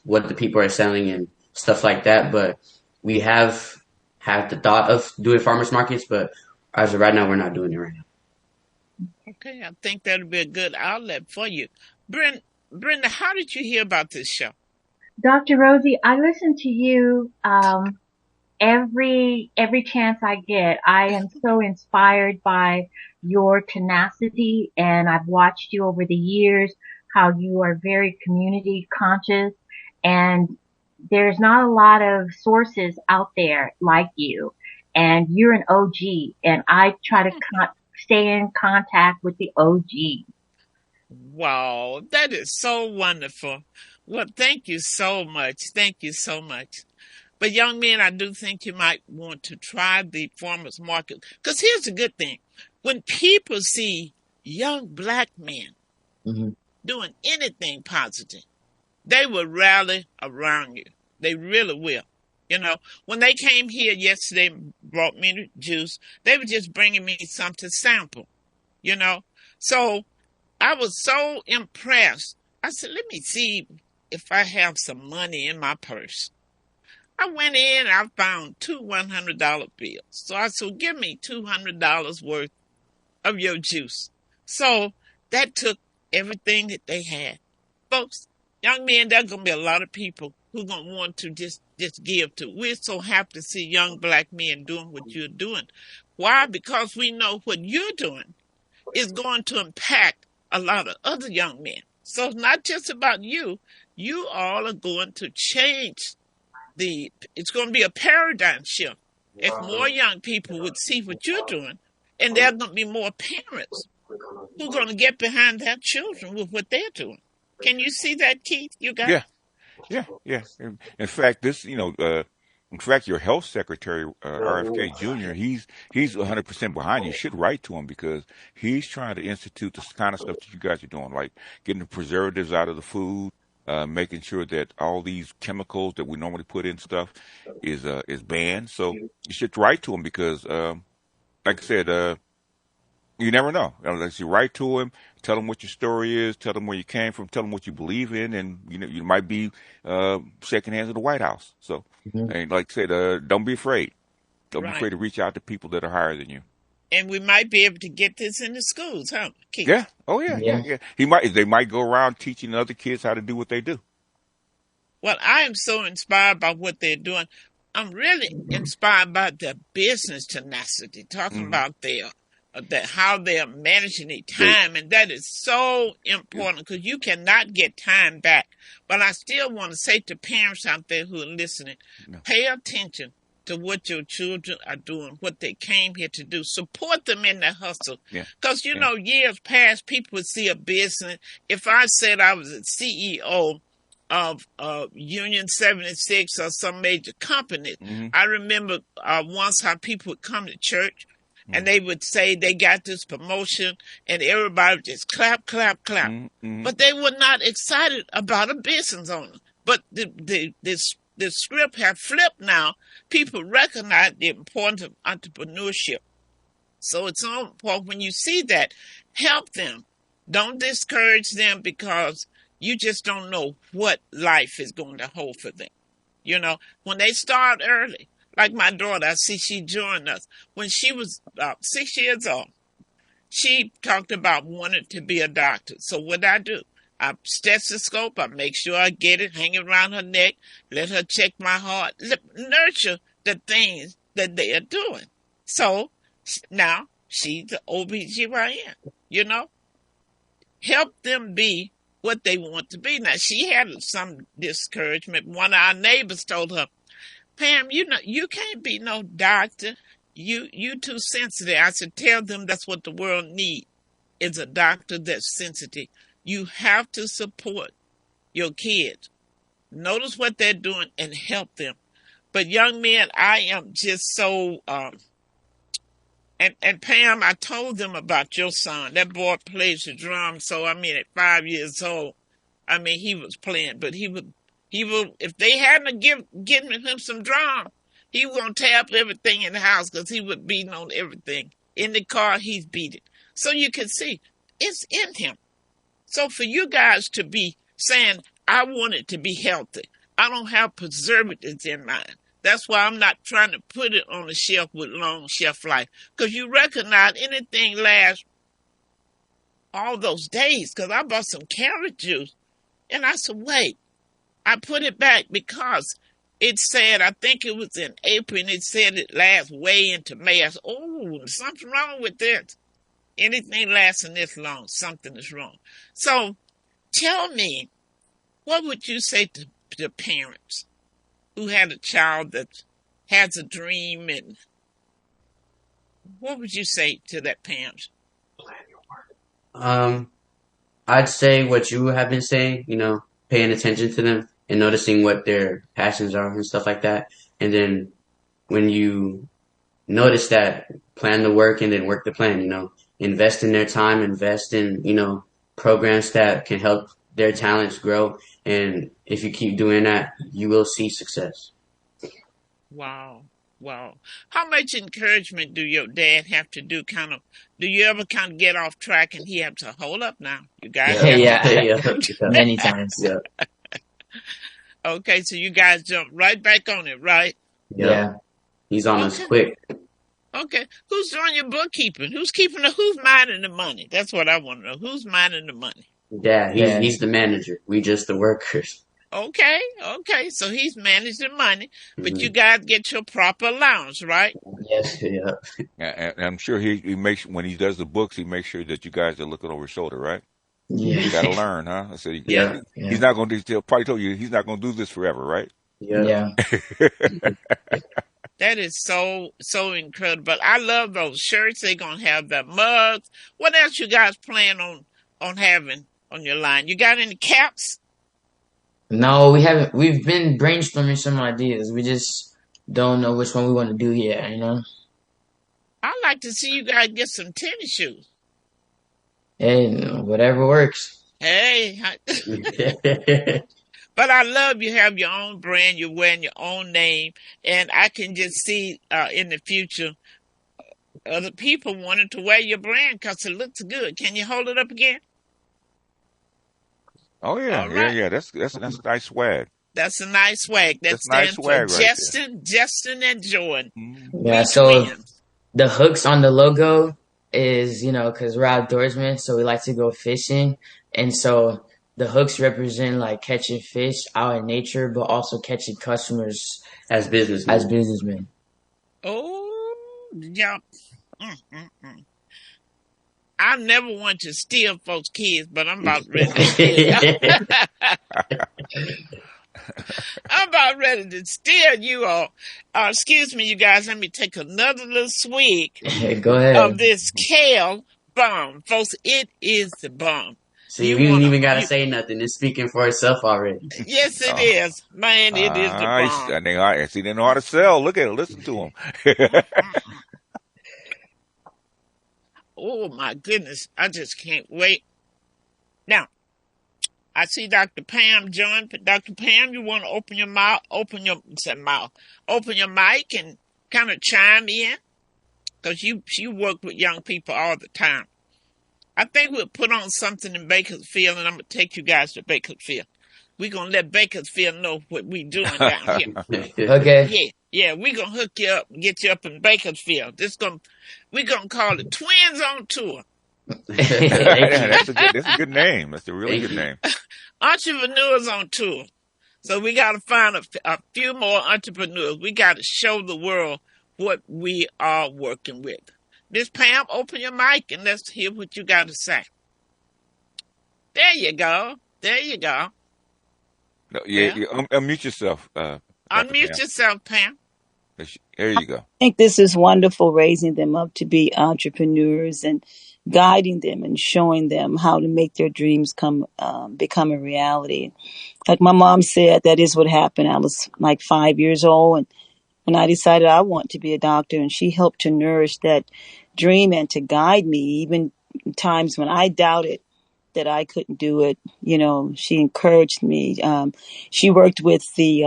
what the people are selling and stuff like that. But we have had the thought of doing farmers markets, but as of right now, we're not doing it right now.
Okay, I think that'll be a good outlet for you. Brenda, how did you hear about this show?
Dr. Rosie, I listen to you every chance I get. I am so inspired by your tenacity, and I've watched you over the years, how you are very community conscious, and there's not a lot of sources out there like you, and you're an OG, and I try to stay in contact with the OG.
Wow, that is so wonderful. Well, thank you so much. Thank you so much. But young men, I do think you might want to try the farmers market. Because here's the good thing. When people see young black men
Hmm.
doing anything positive, they will rally around you. They really will. When they came here yesterday and brought me the juice, they were just bringing me some to sample, you know. So I was so impressed. I said, let me see if I have some money in my purse. I went in and I found two $100 bills. So I said, give me $200 worth of your juice. So that took everything that they had. Folks, young men, there's going to be a lot of people who going to want to just give to. We're so happy to see young black men doing what you're doing. Why? Because we know what you're doing is going to impact a lot of other young men. So it's not just about you. You all are going to change it's going to be a paradigm shift. If more young people would see what you're doing, and there are going to be more parents who are going to get behind their children with what they're doing. Can you see that, Keith? You got
Yeah, yeah. In fact, in fact, your health secretary, RFK Jr., he's 100% behind you. You should write to him because he's trying to institute the kind of stuff that you guys are doing, like getting the preservatives out of the food, making sure that all these chemicals that we normally put in stuff is banned. So you should write to him because, like I said, you never know. Unless you write to him, tell him what your story is, tell him where you came from, tell him what you believe in, and you might be shaking hands at the White House. So, and like I said, don't be afraid. Don't be afraid to reach out to people that are higher than you.
And we might be able to get this in the schools, huh, Keith?
Yeah. Oh yeah. They might go around teaching other kids how to do what they do.
Well, I am so inspired by what they're doing. I'm really inspired by their business tenacity, talking about how they're managing their time, and that is so important because you cannot get time back. But I still want to say to parents out there who are listening, pay attention to what your children are doing, what they came here to do. Support them in their hustle. Because, years past, people would see a business. If I said I was a CEO of Union 76 or some major company, I remember once how people would come to church and they would say they got this promotion and everybody would just clap, clap, clap. But they were not excited about a business owner. But the script have flipped now. People recognize the importance of entrepreneurship. So it's so important when you see that, help them. Don't discourage them because you just don't know what life is going to hold for them. When they start early, like my daughter, I see she joined us. When she was 6 years old, she talked about wanting to be a doctor. So what I do? I stethoscope, I make sure I get it, hang it around her neck, let her check my heart, nurture the things that they are doing. So now she's the OBGYN, help them be what they want to be. Now, she had some discouragement. One of our neighbors told her, Pam, you can't be no doctor. You too sensitive. I said, tell them that's what the world needs, is a doctor that's sensitive. You have to support your kids. Notice what they're doing and help them. But young men, I am just so, and Pam, I told them about your son. That boy plays the drum. So, at 5 years old, he was playing, but he would, if they hadn't given him some drum, he was going to tear up everything in the house because he would beat on everything. In the car, he's beating. So you can see, it's in him. So for you guys to be saying, I want it to be healthy. I don't have preservatives in mine. That's why I'm not trying to put it on the shelf with long shelf life. Because you recognize anything lasts all those days. Because I bought some carrot juice. And I said, wait. I put it back because it said, I think it was in April, and it said it lasts way into May. I said, oh, something wrong with this. Anything lasting this long, something is wrong. So tell me, what would you say to the parents who had a child that has a dream, and what would you say to that parent?
I'd say what you have been saying, paying attention to them and noticing what their passions are and stuff like that. And then when you notice that, plan the work and then work the plan, invest in their time, invest in, programs that can help their talents grow. And if you keep doing that, you will see success.
Wow. How much encouragement do your dad have to do? Do you ever get off track and he have to hold up now? You guys
many times.
Yeah.
Okay, so you guys jump right back on it, right?
Yeah.
He's on us quick.
Okay. Who's doing your bookkeeping? Who's minding the money? That's what I want to know. Who's minding the money?
Yeah, he's the manager. We just the workers.
Okay. So he's managing the money, but you guys get your proper allowance, right?
Yes, yeah.
And I'm sure he makes, when he does the books, he makes sure that you guys are looking over his shoulder, right?
Yeah.
You got to learn, huh? I said,
Yeah.
He's not going to, probably told you, he's not going to do this forever, right?
Yeah.
That is so incredible. But I love those shirts. They're gonna have the mugs. What else you guys plan on having on your line? You got any caps?
No, we haven't. We've been brainstorming some ideas. We just don't know which one we want to do yet.
I'd like to see you guys get some tennis shoes.
Hey, whatever works.
Hey, but I love you have your own brand. You're wearing your own name, and I can just see in the future other people wanting to wear your brand because it looks good. Can you hold it up again?
Oh yeah,
All right.
yeah. That's nice swag.
That's a nice swag. That
That's nice
stands for
swag right
Justin, and Jordan.
there.
Yeah,
We
so
twins.
the hooks on the logo is, because we're outdoorsmen, so we like to go fishing. And so the hooks represent like catching fish out in nature, but also catching customers
As businessmen.
as businessmen.
Oh, yeah. Mm. I never want to steal folks' kids, but I'm about ready to steal. I'm about ready to steal you all. Excuse me, you guys. Let me take another little swig
Go
of
ahead.
this kale bomb. Folks, it is the bomb.
See,
You
we didn't
wanna-
even gotta
you-
say nothing. It's speaking for itself already.
Yes, it is. Man, it is the bomb.
They know how to sell. Look at it. Listen to them.
Oh, my goodness. I just can't wait. Now, I see Dr. Pam join. Dr. Pam, you want to open your mouth, open your mic and kind of chime in? Because you work with young people all the time. I think we'll put on something in Bakersfield, and I'm going to take you guys to Bakersfield. We're going to let Bakersfield know what we're doing down here.
Okay.
Yeah, we're going to hook you up and get you up in Bakersfield. We're going to call it Twins on Tour.
That's a good name. That's a really good name.
Entrepreneurs on Tour. So we got to find a few more entrepreneurs. We got to show the world what we are working with. Miss Pam, open your mic and let's hear what you got to say. There you go.
No, unmute yourself. Dr.
Unmute
Pam.
yourself, Pam.
There you go.
I think this is wonderful, raising them up to be entrepreneurs and guiding them and showing them how to make their dreams become a reality. Like my mom said, that is what happened. I was like 5 years old, and when I decided I want to be a doctor, and she helped to nourish that dream and to guide me, even times when I doubted that I couldn't do it. She encouraged me. She worked with the,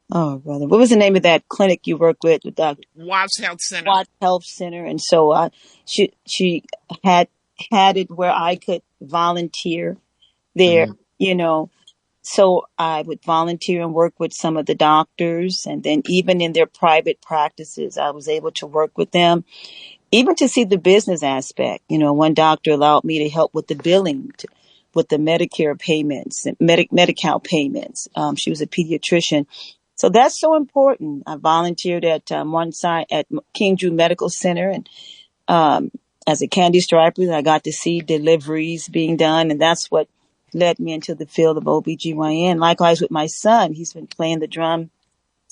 what was the name of that clinic you worked with Dr.
Watts Health Center.
Watts Health Center. And so she had it where I could volunteer there, So I would volunteer and work with some of the doctors, and then even in their private practices, I was able to work with them, even to see the business aspect. One doctor allowed me to help with the billing, with the Medicare payments, Medi-Cal payments. She was a pediatrician. So that's so important. I volunteered at one side at King Drew Medical Center, and as a candy striper, I got to see deliveries being done, and that's what led me into the field of OBGYN. Likewise with my son, he's been playing the drum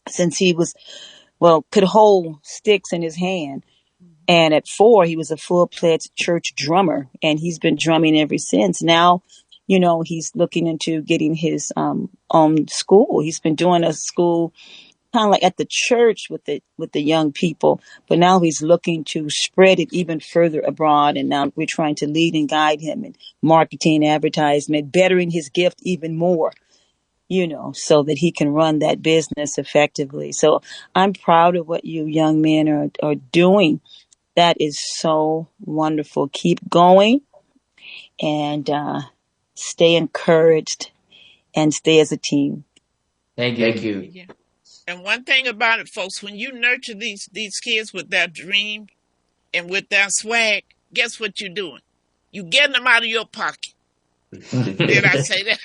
since he could hold sticks in his hand. And at 4, he was a full-fledged church drummer, and he's been drumming ever since. Now, he's looking into getting his own school. He's been doing a school kind of like at the church with the young people, but now he's looking to spread it even further abroad. And now we're trying to lead and guide him in marketing, advertisement, bettering his gift even more, so that he can run that business effectively. So I'm proud of what you young men are doing. That is so wonderful. Keep going and stay encouraged and stay as a team.
Thank you.
Thank you.
Yeah. And one thing about it, folks, when you nurture these kids with that dream and with that swag, guess what you're doing? You getting them out of your pocket. Did I say that?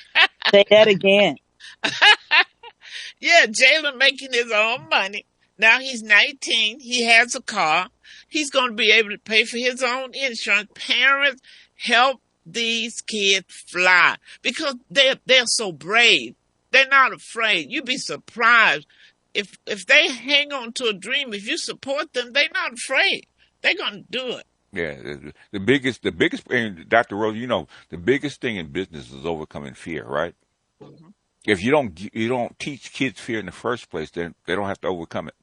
Say that again.
Yeah, Jalen making his own money. Now he's 19. He has a car. He's going to be able to pay for his own insurance. Parents, help these kids fly because they're so brave. They're not afraid. You'd be surprised if they hang on to a dream, if you support them, they're not afraid. They're gonna do it.
Yeah, the biggest, and Dr. Rose, the biggest thing in business is overcoming fear, right?
Mhm.
If you don't teach kids fear in the first place, then they don't have to overcome it.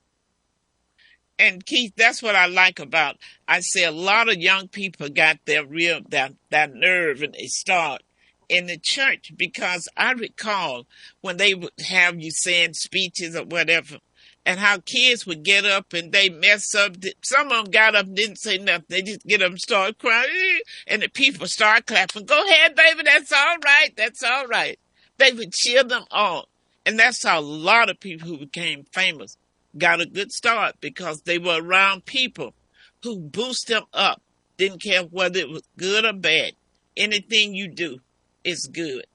And Keith, that's what I like about. I say a lot of young people got their real that nerve, and they start in the church, because I recall when they would have you saying speeches or whatever, and how kids would get up and they mess up. Some of them got up and didn't say nothing. They just get up and start crying, and the people start clapping. Go ahead, baby. That's all right. That's all right. They would cheer them on, and that's how a lot of people who became famous got a good start, because they were around people who boost them up. Didn't care whether it was good or bad. Anything you do is good.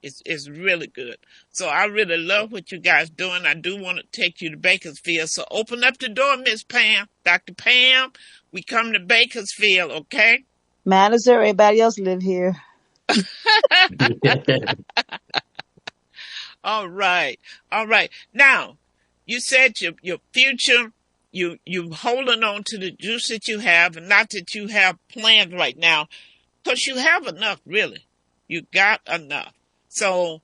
It's really good. So I really love what you guys doing. I do want to take you to Bakersfield. So open up the door, Miss Pam. Dr. Pam, we come to Bakersfield, okay?
Matters, everybody else live here.
All right. All right. Now, you said your future, you holding on to the juice that you have, and not that you have plans right now, because you have enough, really. You got enough. So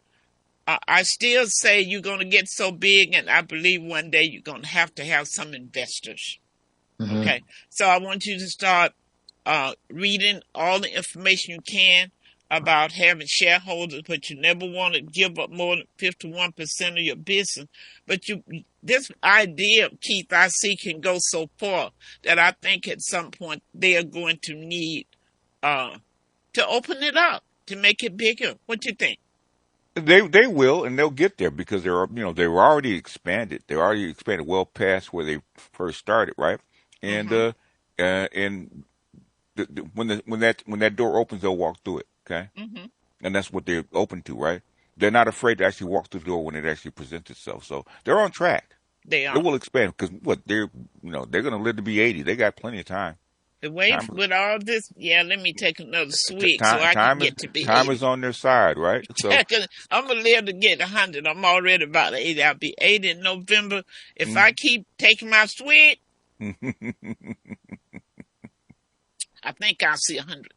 I still say you're going to get so big, and I believe one day you're going to have some investors.
Mhm.
Okay. So I want you to start reading all the information you can about having shareholders, but you never want to give up more than 51% of your business. But this idea, Keith, I see can go so far that I think at some point they are going to need to open it up, to make it bigger. What you think?
They will, and they'll get there, because they were already expanded. They're already expanded well past where they first started, right? And and when that door opens, they'll walk through it. Okay,
Mm-hmm.
and that's what they're open to, right? They're not afraid to actually walk through the door when it actually presents itself. So they're on track.
They
It
are.
will expand, because they're going to live to be 80. They got plenty of time. Time,
With all this, let me take another swig so
time,
I can
time is
get to be
time
80.
is on their side, right? So,
I'm going to live to get 100. I'm already about 80. I'll be 80 in November. If I keep taking my swig, I think I'll see 100.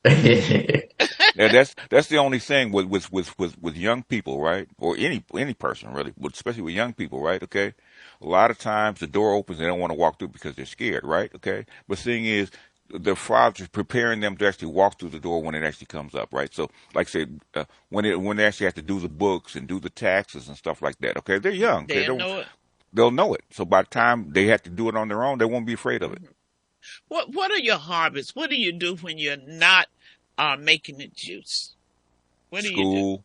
yeah, that's the only thing with young people, right? Or any person really, but especially with young people, right? Okay, a lot of times the door opens, they don't want to walk through because they're scared, right? Okay, but the thing is, the father's preparing them to actually walk through the door when it actually comes up, right? So, like I said, when they actually have to do the books and do the taxes and stuff like that, okay, they're young,
They'll know it.
they'll know it. So by the time they have to do it on their own, they won't be afraid of it.
What are your hobbies? What do you do when you're not making the juice? What do you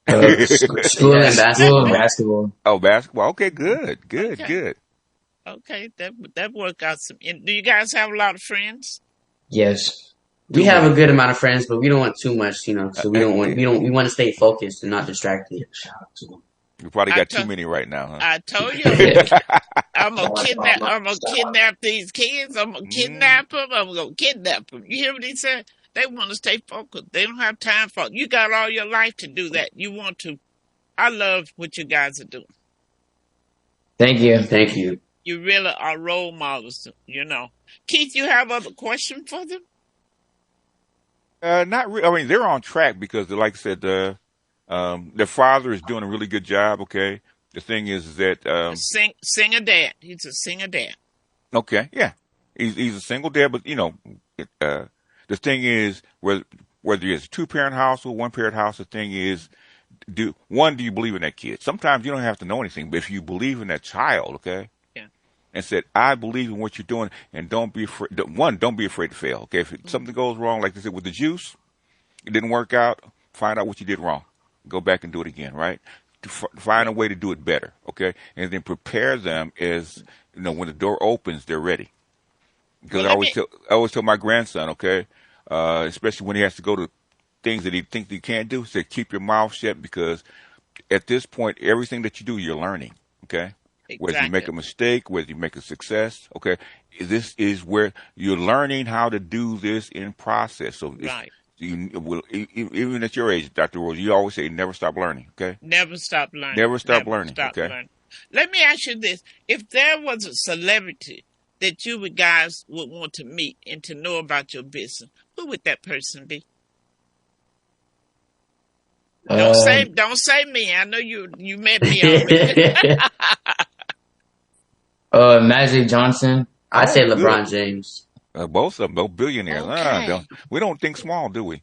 do?
School and basketball.
Oh, basketball. Okay, good.
Okay. Okay, that work out some. And do you guys have a lot of friends?
Yes. We have a good amount of friends, but we don't want too much, so we want to stay focused and not distracted.
You probably got too many right now, huh?
I told you, I'm gonna kidnap these kids. I'm gonna kidnap them. I'm gonna kidnap them. You hear what he said? They want to stay focused. They don't have time for it. You got all your life to do that. You want to. I love what you guys are doing.
Thank you.
Thank you.
You really are role models, Keith, you have other questions for them?
Not really. I mean, they're on track because, like I said, their father is doing a really good job. Okay. The thing is that
Singer dad. He's a singer dad.
Okay, yeah, he's a single dad, but the thing is, whether it's a 2-parent household, 1-parent house, the thing is, do you believe in that kid? Sometimes you don't have to know anything, but if you believe in that child, okay, and said, I believe in what you're doing, and don't be afraid. Don't be afraid to fail. Okay, if something goes wrong, like they said with the juice, it didn't work out. Find out what you did wrong. Go back and do it again. Right. To find a way to do it better. Okay, and then prepare them as when the door opens, they're ready. Because I always tell my grandson, okay, especially when he has to go to things that he thinks he can't do, say keep your mouth shut, because at this point, everything that you do, you're learning. Okay.
Exactly.
Whether you make a mistake, whether you make a success, okay, this is where you're learning how to do this in process. So
right.
You will, even at your age, Dr. Rose, you always say never stop learning, okay?
Never stop learning.
Never stop learning, okay?
Let me ask you this. If there was a celebrity that you guys would want to meet and to know about your business, who would that person be? Don't say me. I know you met me already.
Magic Johnson.
I say
good.
LeBron James.
Both of them, both billionaires.
Okay.
We don't think small, do we?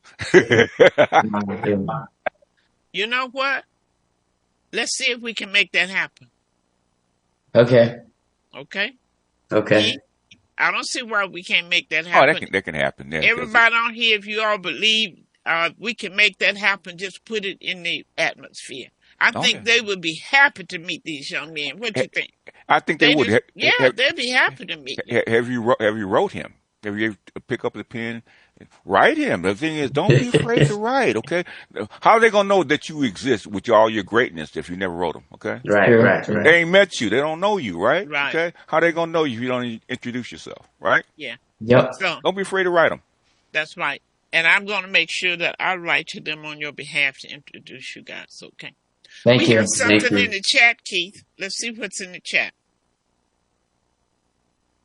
You know what? Let's see if we can make that happen.
Okay.
Okay?
Okay.
I don't see why we can't make that
Oh,
happen.
that can happen. Yeah,
Everybody on here, if you all believe we can make that happen, just put it in the atmosphere. I think they would be happy to meet these young men. What do you think?
I think they would.
They'd be happy to meet you.
Have you wrote him? Have you pick up the pen, write him? The thing is, don't be afraid to write. Okay, how are they gonna know that you exist with all your greatness if you never wrote them? Okay,
Right.
They ain't met you. They don't know you, right?
Right.
Okay, how they gonna know you if you don't introduce yourself? Right?
Yeah.
Yep.
So
Don't be afraid to write them.
that's right. And I'm going to make sure that I write to them on your behalf to introduce you guys. Okay.
Thank
We
you.
have something
Thank you.
in the chat, Keith. Let's see what's in the chat.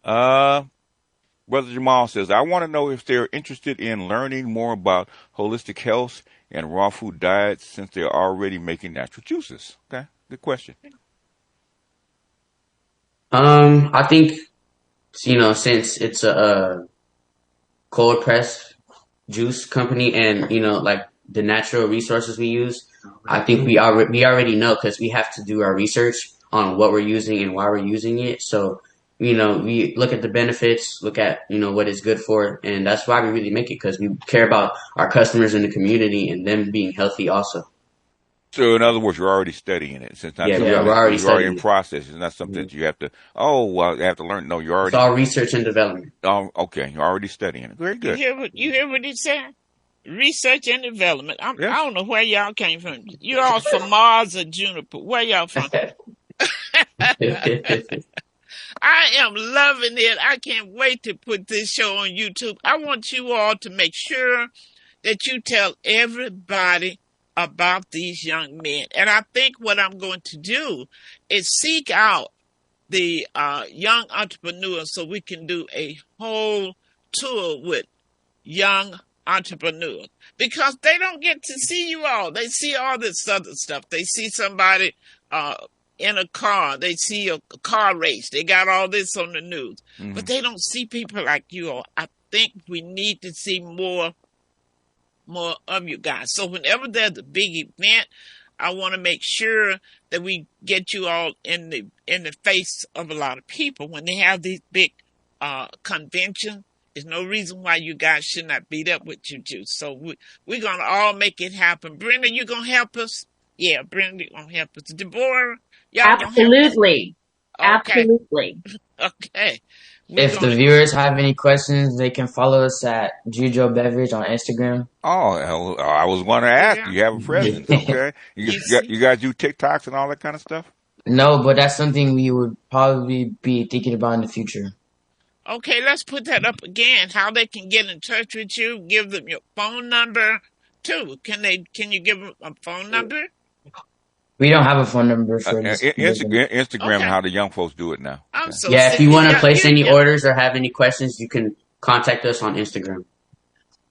Brother Jamal says, I want to know if they're interested in learning more about holistic health and raw food diets since they're already making natural juices. Okay, good question.
I think, since it's a cold press juice company and, like the natural resources we use, I think we already know because we have to do our research on what we're using and why we're using it. So, we look at the benefits, look at, what it's good for. And that's why we really make it, because we care about our customers in the community and them being healthy also.
So, in other words, you're already studying it. Since
we're already
you're
studying
already in
it.
process. It's not something that you have to, I have to learn. No, you're already.
It's all research and development.
Okay, you're already studying it. Very good.
You hear what he said? Research and development. I
Yeah.
don't know where y'all came from. You all from Mars or Juniper? Where y'all from? I am loving it. I can't wait to put this show on YouTube. I want you all to make sure that you tell everybody about these young men. And I think what I'm going to do is seek out the young entrepreneurs so we can do a whole tour with young entrepreneurs, because they don't get to see you all. They see all this other stuff. They see somebody in a car. They see a car race. They got all this on the news.
Mhm.
But they don't see people like you all. I think we need to see more of you guys. So whenever there's a big event, I want to make sure that we get you all in the face of a lot of people. When they have these big conventions, there's no reason why you guys should not beat up with JUJO. So we're going to all make it happen. Brenda, you going to help us? Yeah, Brenda going to help us. Deborah, y'all going to help us?
Absolutely. Absolutely.
Okay.
If the viewers have any questions, they can follow us at JUJO Beverage on Instagram.
Oh, I was going to ask.
Yeah.
You have a presence, okay? You guys do TikToks and all that kind of stuff?
No, but that's something we would probably be thinking about in the future.
Okay, let's put that up again. How they can get in touch with you? Give them your phone number too. Can you give them a phone number?
We don't have a phone number for this.
Instagram,
Okay.
How the young folks do it now.
I'm
Okay.
so
Yeah, if
sick
you
of
want to
y'all.
place any orders or have any questions, you can contact us on Instagram.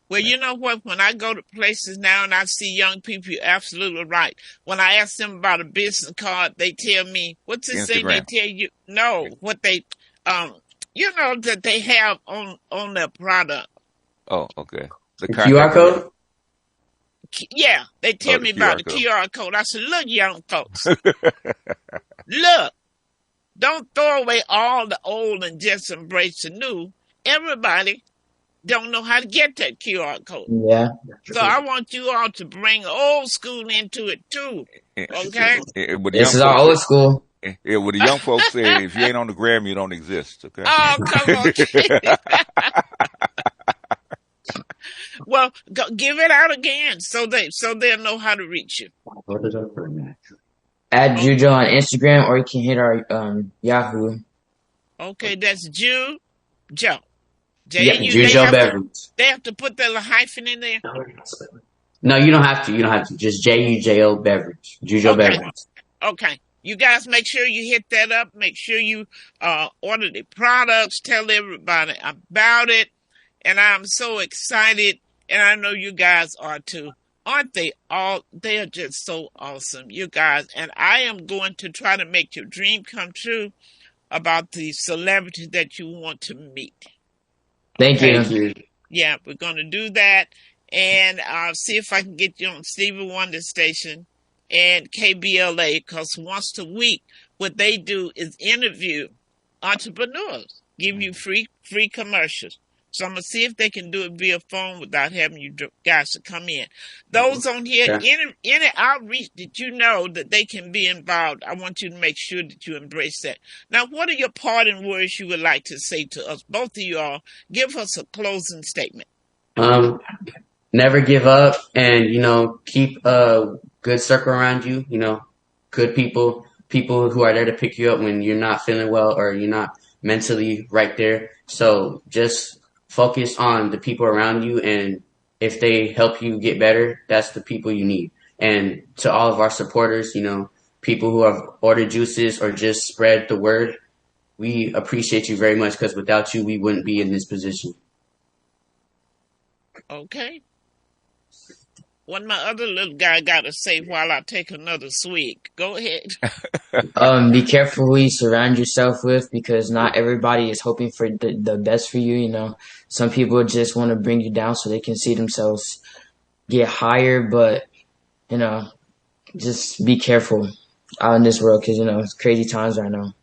Well, you know what? When I go to places now and I see young people, you're absolutely right. When I ask them about a business card, they tell me, what's this thing they
Instagram.
tell you? No, what they, that they have on their product.
Oh, okay. The
QR code?
Yeah, they tell
the
me about the
QR
QR code. I said, look, young folks, look, don't throw away all the old and just embrace the new. Everybody don't know how to get that QR code.
Yeah.
So I want you all to bring old school into it too. Okay?
This is our old school.
Yeah, what the young folks say, if you ain't on the gram, you don't exist. Okay.
Oh, come on. Well, give it out again so they'll know how to reach you.
Add JUJO on Instagram, or you can hit our Yahoo.
Okay, that's JUJO.
Yeah,
J-U.
JUJO Beverage.
They have to put that little hyphen in there.
No, you don't have to. You don't have to. Just JUJO Beverage. JUJO
Okay.
Beverage.
Okay. You guys make sure you hit that up. Make sure you order the products. Tell everybody about it. And I'm so excited. And I know you guys are too. Aren't they all? They are just so awesome, you guys. And I am going to try to make your dream come true about the celebrity that you want to meet.
Thank
Okay?
you.
Thank you.
Yeah, we're going to do that. And I'll see if I can get you on Stevie Wonder Station and KBLA, because once a week, what they do is interview entrepreneurs, give you free commercials. So I'm going to see if they can do it via phone without having you guys to come in. Those on here,
Okay.
any outreach that you know that they can be involved, I want you to make sure that you embrace that. Now, what are your parting words you would like to say to us? Both of you all, give us a closing statement.
Never give up, and keep a good circle around you. Good people who are there to pick you up when you're not feeling well or you're not mentally right there. So just focus on the people around you, and if they help you get better, that's the people you need. And to all of our supporters, people who have ordered juices or just spread the word, we appreciate you very much, because without you, we wouldn't be in this position.
Okay. What my other little guy got to say while I take another swig. Go ahead.
Be careful who you surround yourself with, because not everybody is hoping for the best for you. Some people just want to bring you down so they can see themselves get higher, but just be careful out in this world, because it's crazy times right now.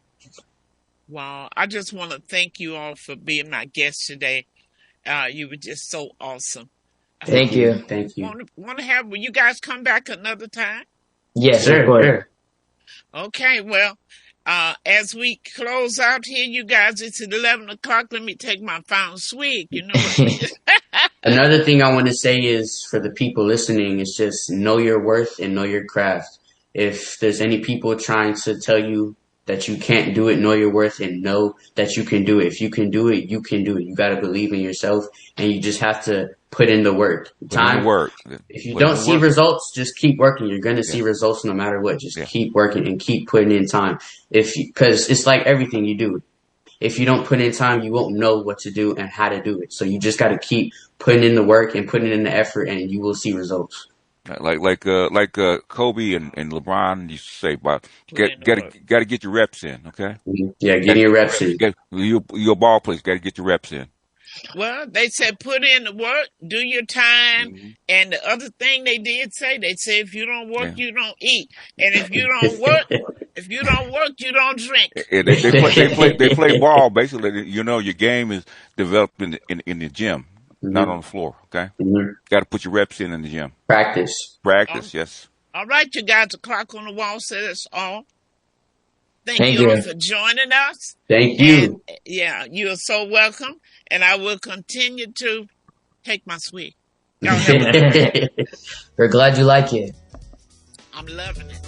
Wow. I just want to thank you all for being my guest today. You were just so awesome.
Thank you.
Thank you.
Want to have, will you guys come back another time?
Yes,
Sure,
of course.
sure.
Okay, well, as we close out here, you guys, it's at 11 o'clock. Let me take my final swig. You know what?
Another thing I want to say is, for the people listening, is just know your worth and know your craft. If there's any people trying to tell you that you can't do it, know your worth and know that you can do it. If you can do it, you can do it. You got to believe in yourself, and you just have to put in the work. If you don't see results, just keep working. You're going to see results no matter what. Just keep working and keep putting in time. Because it's like everything you do. If you don't put in time, you won't know what to do and how to do it. So you just got to keep putting in the work and putting in the effort, and you will see results.
Like Kobe and LeBron used to say, about got to get your reps in, okay?
Mm-hmm. Yeah, get your reps in.
You're a ball player, got to get your reps in.
Well, they said put in the work, do your time, and the other thing they did say, they said if you don't work, you don't eat, and if you don't work, you don't drink.
And they play ball basically. Your game is developed in the gym, not on the floor. Okay, got to put your reps in the gym.
Practice,
yes.
All right, you guys. The clock on the wall says all.
Thank
you
you
all for joining us.
Thank you.
And, you are so welcome. And I will continue to take my swig. Y'all have a
We're glad you like it.
I'm loving it.